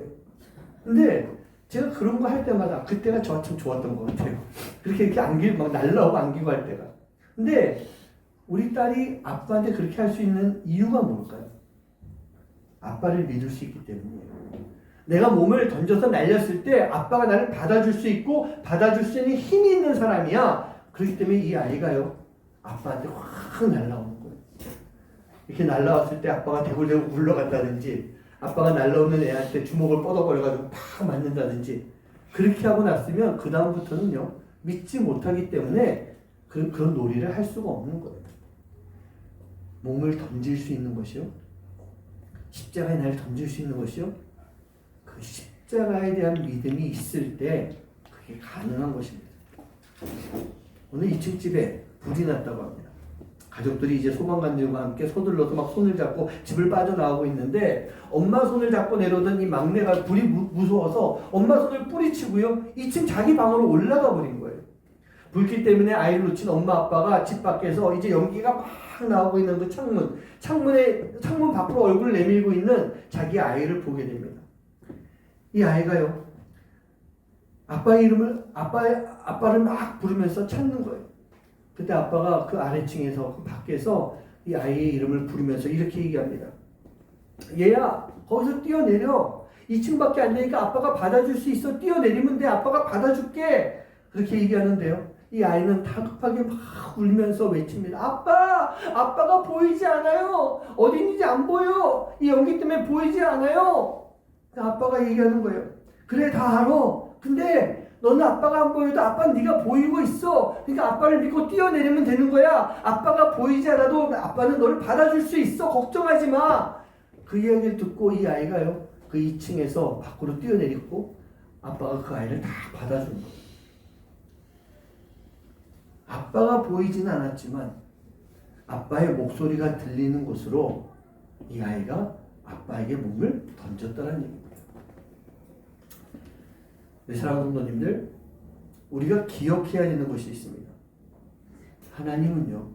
근데 제가 그런 거 할 때마다 그때가 저 참 좋았던 것 같아요. 그렇게 이렇게 안기고 막 날라오고 안기고 할 때가. 근데 우리 딸이 아빠한테 그렇게 할 수 있는 이유가 뭘까요? 아빠를 믿을 수 있기 때문이에요. 내가 몸을 던져서 날렸을 때 아빠가 나를 받아줄 수 있고 받아줄 수 있는 힘이 있는 사람이야. 그렇기 때문에 이 아이가요, 아빠한테 확 날라오는 거예요. 이렇게 날라왔을 때 아빠가 대굴대굴 굴러간다든지, 아빠가 날라오는 애한테 주먹을 뻗어버려가지고 팍 맞는다든지, 그렇게 하고 났으면 그 다음부터는요, 믿지 못하기 때문에 그런 놀이를 할 수가 없는 거예요. 몸을 던질 수 있는 것이요. 십자가에 나를 던질 수 있는 것이요. 그 십자가에 대한 믿음이 있을 때 그게 가능한 것입니다. 오늘 2층 집에 불이 났다고 합니다. 가족들이 이제 소방관들과 함께 서둘러서 막 손을 잡고 집을 빠져나오고 있는데 엄마 손을 잡고 내려오던 이 막내가 불이 무서워서 엄마 손을 뿌리치고요. 2층 자기 방으로 올라가 버린 거예요. 불길 때문에 아이를 놓친 엄마 아빠가 집 밖에서 이제 연기가 막 나오고 있는 그 창문 밖으로 얼굴을 내밀고 있는 자기 아이를 보게 됩니다. 이 아이가요. 아빠를 막 부르면서 찾는 거예요. 그때 아빠가 그 아래층에서 그 밖에서 이 아이의 이름을 부르면서 이렇게 얘기합니다. 얘야, 거기서 뛰어내려. 2층밖에 안 되니까 아빠가 받아줄 수 있어. 뛰어내리면 돼. 아빠가 받아줄게. 그렇게 얘기하는데요. 이 아이는 다급하게 막 울면서 외칩니다. 아빠가 보이지 않아요. 어디 있는지 안 보여. 이 연기 때문에 보이지 않아요. 아빠가 얘기하는 거예요. 그래, 다 알아. 근데 너는 아빠가 안 보여도 아빠는 네가 보이고 있어. 그러니까 아빠를 믿고 뛰어내리면 되는 거야. 아빠가 보이지 않아도 아빠는 너를 받아줄 수 있어. 걱정하지 마. 그 이야기를 듣고 이 아이가요. 그 2층에서 밖으로 뛰어내리고 아빠가 그 아이를 다 받아준 거예요. 아빠가 보이지는 않았지만 아빠의 목소리가 들리는 곳으로 이 아이가 아빠에게 몸을 던졌다는 얘기입니다. 사랑하는 성도님들, 우리가 기억해야 되는 것이 있습니다. 하나님은요,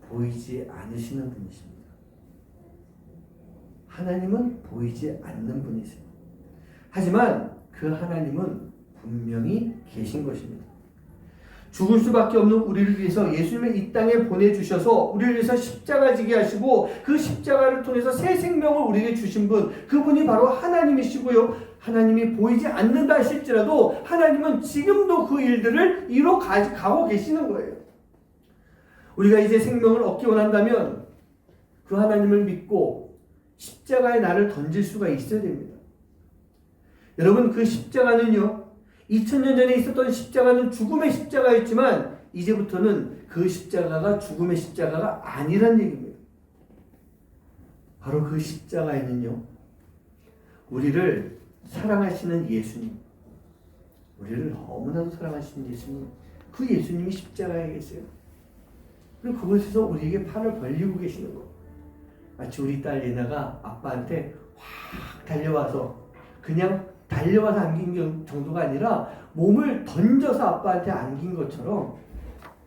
보이지 않으시는 분이십니다. 하나님은 보이지 않는 분이세요. 하지만 그 하나님은 분명히 계신 것입니다. 죽을 수밖에 없는 우리를 위해서 예수님을 이 땅에 보내주셔서 우리를 위해서 십자가 지게 하시고 그 십자가를 통해서 새 생명을 우리에게 주신 분, 그분이 바로 하나님이시고요. 하나님이 보이지 않는다 하실지라도 하나님은 지금도 그 일들을 이뤄 가고 계시는 거예요. 우리가 이제 생명을 얻기 원한다면 그 하나님을 믿고 십자가에 나를 던질 수가 있어야 됩니다. 여러분, 그 십자가는요, 2000년 전에 있었던 십자가는 죽음의 십자가였지만 이제부터는 그 십자가가 죽음의 십자가가 아니란 얘기입니다. 바로 그 십자가에는요, 우리를 사랑하시는 예수님, 우리를 너무나도 사랑하시는 예수님, 그 예수님이 십자가에 계세요. 그리고 그곳에서 우리에게 팔을 벌리고 계시는 거예요. 마치 우리 딸 예나가 아빠한테 확 달려와서 그냥 달려와서 안긴 정도가 아니라 몸을 던져서 아빠한테 안긴 것처럼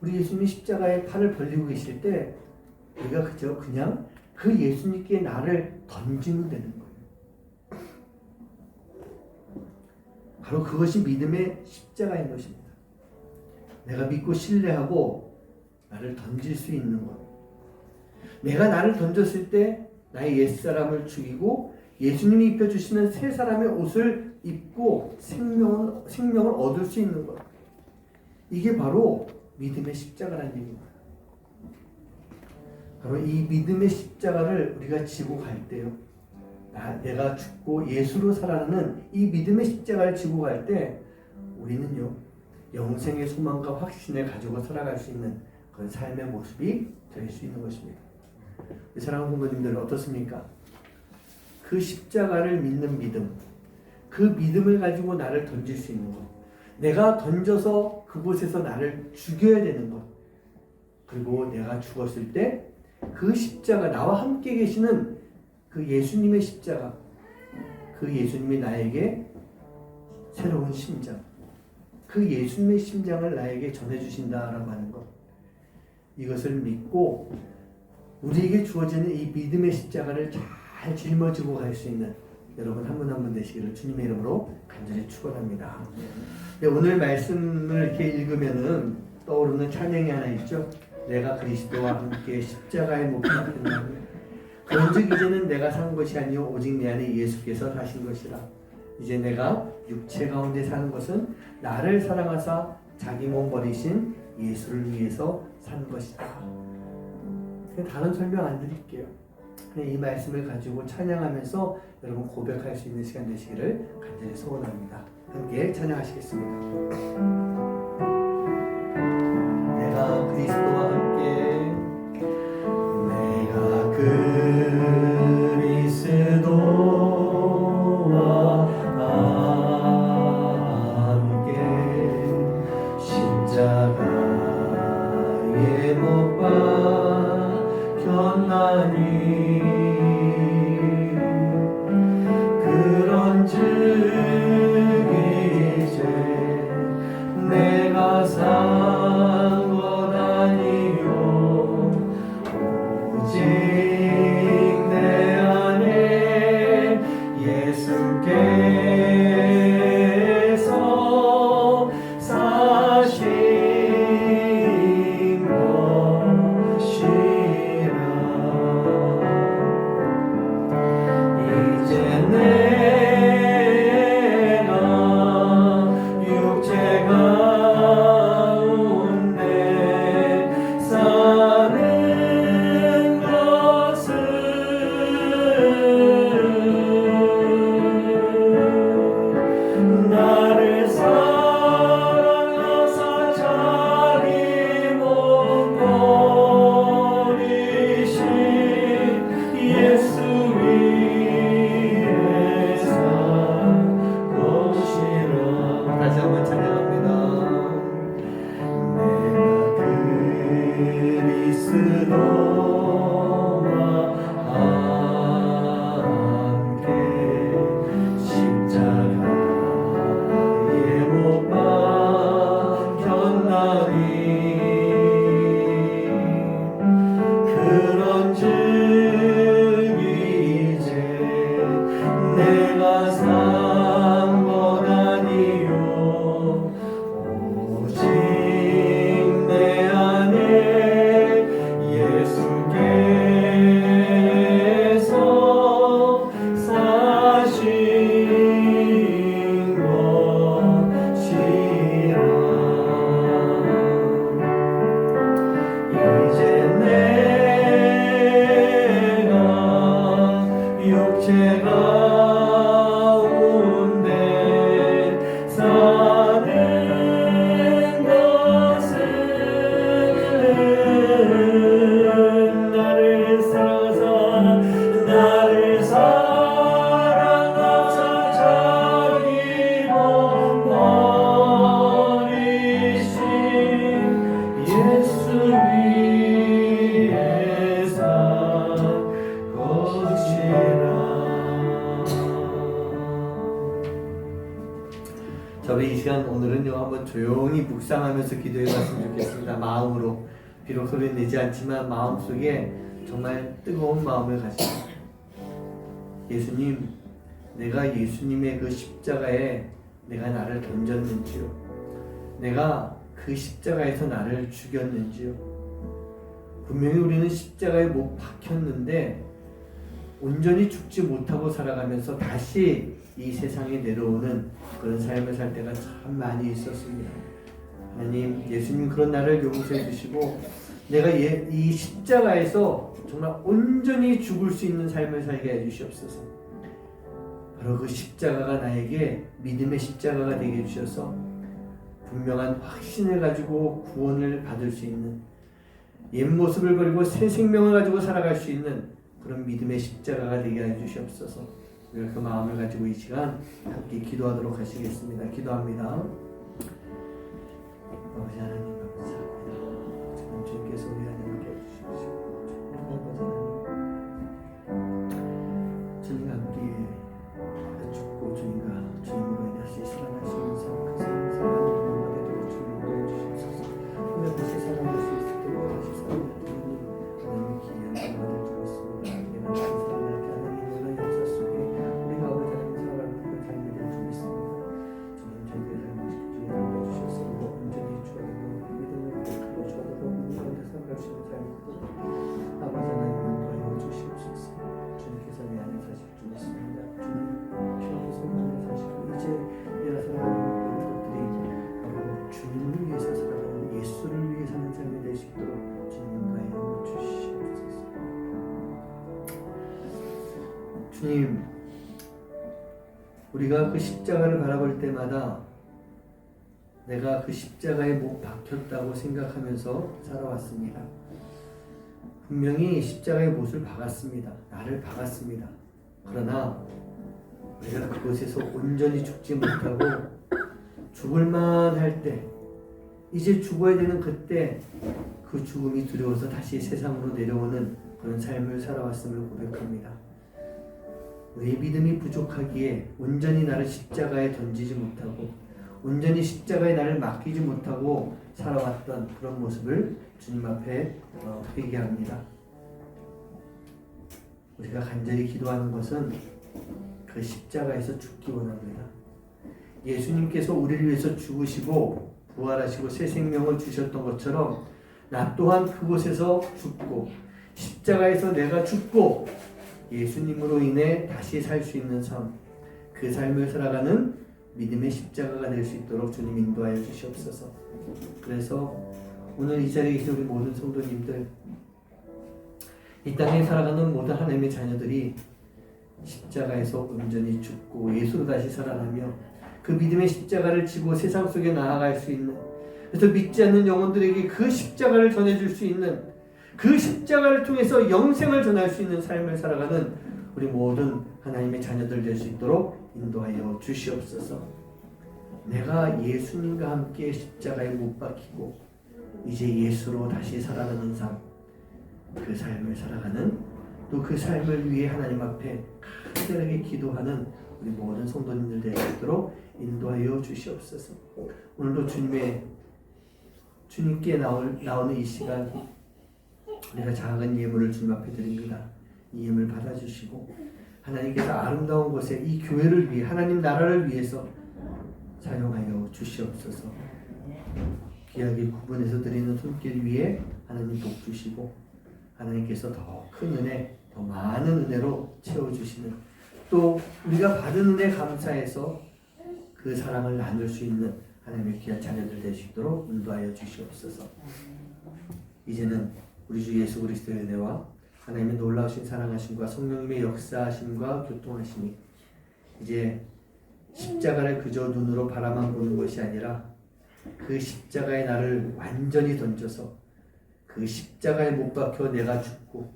우리 예수님이 십자가에 팔을 벌리고 계실 때 우리가 그냥 그 예수님께 나를 던지면 되는 거예요. 바로 그것이 믿음의 십자가인 것입니다. 내가 믿고 신뢰하고 나를 던질 수 있는 것. 내가 나를 던졌을 때 나의 옛사람을 죽이고 예수님이 입혀주시는 새 사람의 옷을 입고 생명을 얻을 수 있는 것. 이게 바로 믿음의 십자가라는 얘기입니다. 바로 이 믿음의 십자가를 우리가 지고 갈 때요. 내가 죽고 예수로 살아가는 이 믿음의 십자가를 지고 갈 때 우리는요, 영생의 소망과 확신을 가지고 살아갈 수 있는 그런 삶의 모습이 될 수 있는 것입니다. 사랑하는 성도님들 어떻습니까? 그 십자가를 믿는 믿음, 그 믿음을 가지고 나를 던질 수 있는 것, 내가 던져서 그곳에서 나를 죽여야 되는 것, 그리고 내가 죽었을 때 그 십자가, 나와 함께 계시는 그 예수님의 십자가, 그 예수님이 나에게 새로운 심장, 그 예수님의 심장을 나에게 전해주신다라고 하는 것, 이것을 믿고 우리에게 주어지는 이 믿음의 십자가를 잘 짊어지고 갈 수 있는 여러분 한 분 한 분 되시기를 주님의 이름으로 간절히 축원합니다. 오늘 말씀을 이렇게 읽으면은 떠오르는 찬양이 하나 있죠. 내가 그리스도와 함께 십자가에 못 박혔나니 그런즉 이제는 내가 산 것이 아니요 오직 내 안에 예수께서 사신 것이라. 이제 내가 육체 가운데 사는 것은 나를 사랑하사 자기 몸 버리신 예수를 위해서 산 것이다. 다른 설명 안 드릴게요. 그냥 이 말씀을 가지고 찬양하면서 여러분 고백할 수 있는 시간 되시기를 간절히 소원합니다. 함께 찬양하시겠습니다. 내가 그리스도와 함께, 내가 제 가운데 사는 것은 나를 사랑하사 자기 몸 버리신 예수 위에 산 것이라. 자, 우리 이 시간 오늘은요 한번 조용히 묵상하면서 기도해 봤으면 좋겠습니다. 마음으로, 비록 소리는 내지 않지만 마음속에 정말 뜨거운 마음을 가지고, 예수님, 내가 예수님의 그 십자가에 내가 나를 던졌는지요, 내가 그 십자가에서 나를 죽였는지요. 분명히 우리는 십자가에 못 박혔는데 온전히 죽지 못하고 살아가면서 다시 이 세상에 내려오는 그런 삶을 살 때가 참 많이 있었습니다. 하나님, 예수님 그런 나를 용서해 주시고 내가 이 십자가에서 정말 온전히 죽을 수 있는 삶을 살게 해 주시옵소서. 바로 그 십자가가 나에게 믿음의 십자가가 되게 해 주셔서 분명한 확신을 가지고 구원을 받을 수 있는, 옛 모습을 버리고 새 생명을 가지고 살아갈 수 있는 그런 믿음의 십자가가 되게 해 주시옵소서. 우리가 그 마음을 가지고 이 시간 함께 기도하도록 하시겠습니다. 기도합니다. 아버지 하나님, 감사합니다. 지금 주님께서 우리 하나님께 해주십시오. 주님과 함께 죽고 주님과 주님으로 인해 다시 살아날 수 있는 삶, 그 삶을 살아가는 영광에 도록 주님도 해주시옵소서. 우리가 다시 살아날 수 있을 때고 다시 살아날 때 하나님의 기회를 받을 줄 믿습니다. 내가 다시 살아날 때 하나님의 역사 속에 우리가 아버지 하나님 살아가는 그 삶이 될 줄 믿습니다. 주님 저희의 삶을 주님 도와주셔서 온전히 주어지고 믿음을 가지고 주어지고 온전히 살아갈 수 있는 삶이 되도록 아버지 하나님 인도하여 주시옵소서. 주님께서 내 안에 사실 줄 믿습니다. 주님 피하고 성령의 사시고 이제 내가 살아가는 모든 것들이 바로 주님을 위해서 살아가는, 예수를 위해 사는 삶이 될 수 있도록 주님 인도하여 주시옵소서. 주님, 우리가 그 십자가를 바라볼 때마다 내가 그 십자가에 못 박혔다고 생각하면서 살아왔습니다. 분명히 십자가에 못을 박았습니다. 나를 박았습니다. 그러나 우리가 그곳에서 온전히 죽지 못하고 죽을만 할 때, 이제 죽어야 되는 그때 그 죽음이 두려워서 다시 세상으로 내려오는 그런 삶을 살아왔음을 고백합니다. 우리의 믿음이 부족하기에 온전히 나를 십자가에 던지지 못하고 온전히 십자가에 나를 맡기지 못하고 살아왔던 그런 모습을 주님 앞에 회개합니다. 우리가 간절히 기도하는 것은 그 십자가에서 죽기 원합니다. 예수님께서 우리를 위해서 죽으시고 부활하시고 새 생명을 주셨던 것처럼 나 또한 그곳에서 죽고 십자가에서 내가 죽고 예수님으로 인해 다시 살 수 있는 삶, 그 삶을 살아가는 믿음의 십자가가 될 수 있도록 주님 인도하여 주시옵소서. 그래서 오늘 이 자리에 계신 우리 모든 성도님들, 이 땅에 살아가는 모든 하나님의 자녀들이 십자가에서 온전히 죽고 예수로 다시 살아나며 그 믿음의 십자가를 지고 세상 속에 나아갈 수 있는, 그래서 믿지 않는 영혼들에게 그 십자가를 전해줄 수 있는, 그 십자가를 통해서 영생을 전할 수 있는 삶을 살아가는 우리 모든 하나님의 자녀들 될 수 있도록 인도하여 주시옵소서. 내가 예수님과 함께 십자가에 못 박히고 이제 예수로 다시 살아가는 삶, 그 삶을 살아가는, 또 그 삶을 위해 하나님 앞에 간절하게 기도하는 우리 모든 성도님들 될 수 있도록 인도하여 주시옵소서. 오늘도 주님께 나오는 이 시간, 우리가 작은 예물을 주님 앞에 드립니다. 이 예물 받아주시고 하나님께서 아름다운 곳에 이 교회를 위해, 하나님 나라를 위해서 사용하여 주시옵소서. 귀하게 구분해서 드리는 손길 위에 하나님 복 주시고 하나님께서 더 큰 은혜, 더 많은 은혜로 채워주시는, 또 우리가 받은 은혜 감사해서 그 사랑을 나눌 수 있는 하나님의 귀한 자녀들 될 수 있도록 인도하여 주시옵소서. 이제는 우리 주 예수 그리스도의 은혜와 하나님의 놀라우신 사랑하심과 성령님의 역사하심과 교통하심이 이제 십자가를 그저 눈으로 바라만 보는 것이 아니라 그 십자가에 나를 완전히 던져서 그 십자가에 못 박혀 내가 죽고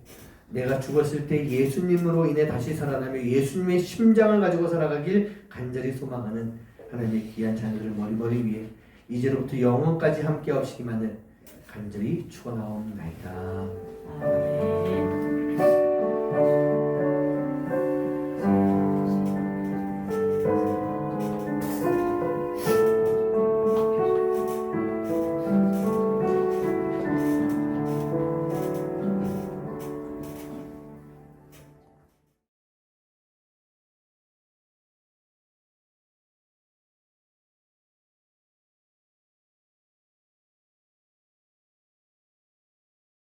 내가 죽었을 때 예수님으로 인해 다시 살아나며 예수님의 심장을 가지고 살아가길 간절히 소망하는 하나님의 귀한 자녀들 머리머리 위에 이제로부터 영원까지 함께 하시기만을 간절히 축원하옵나이다. 아멘.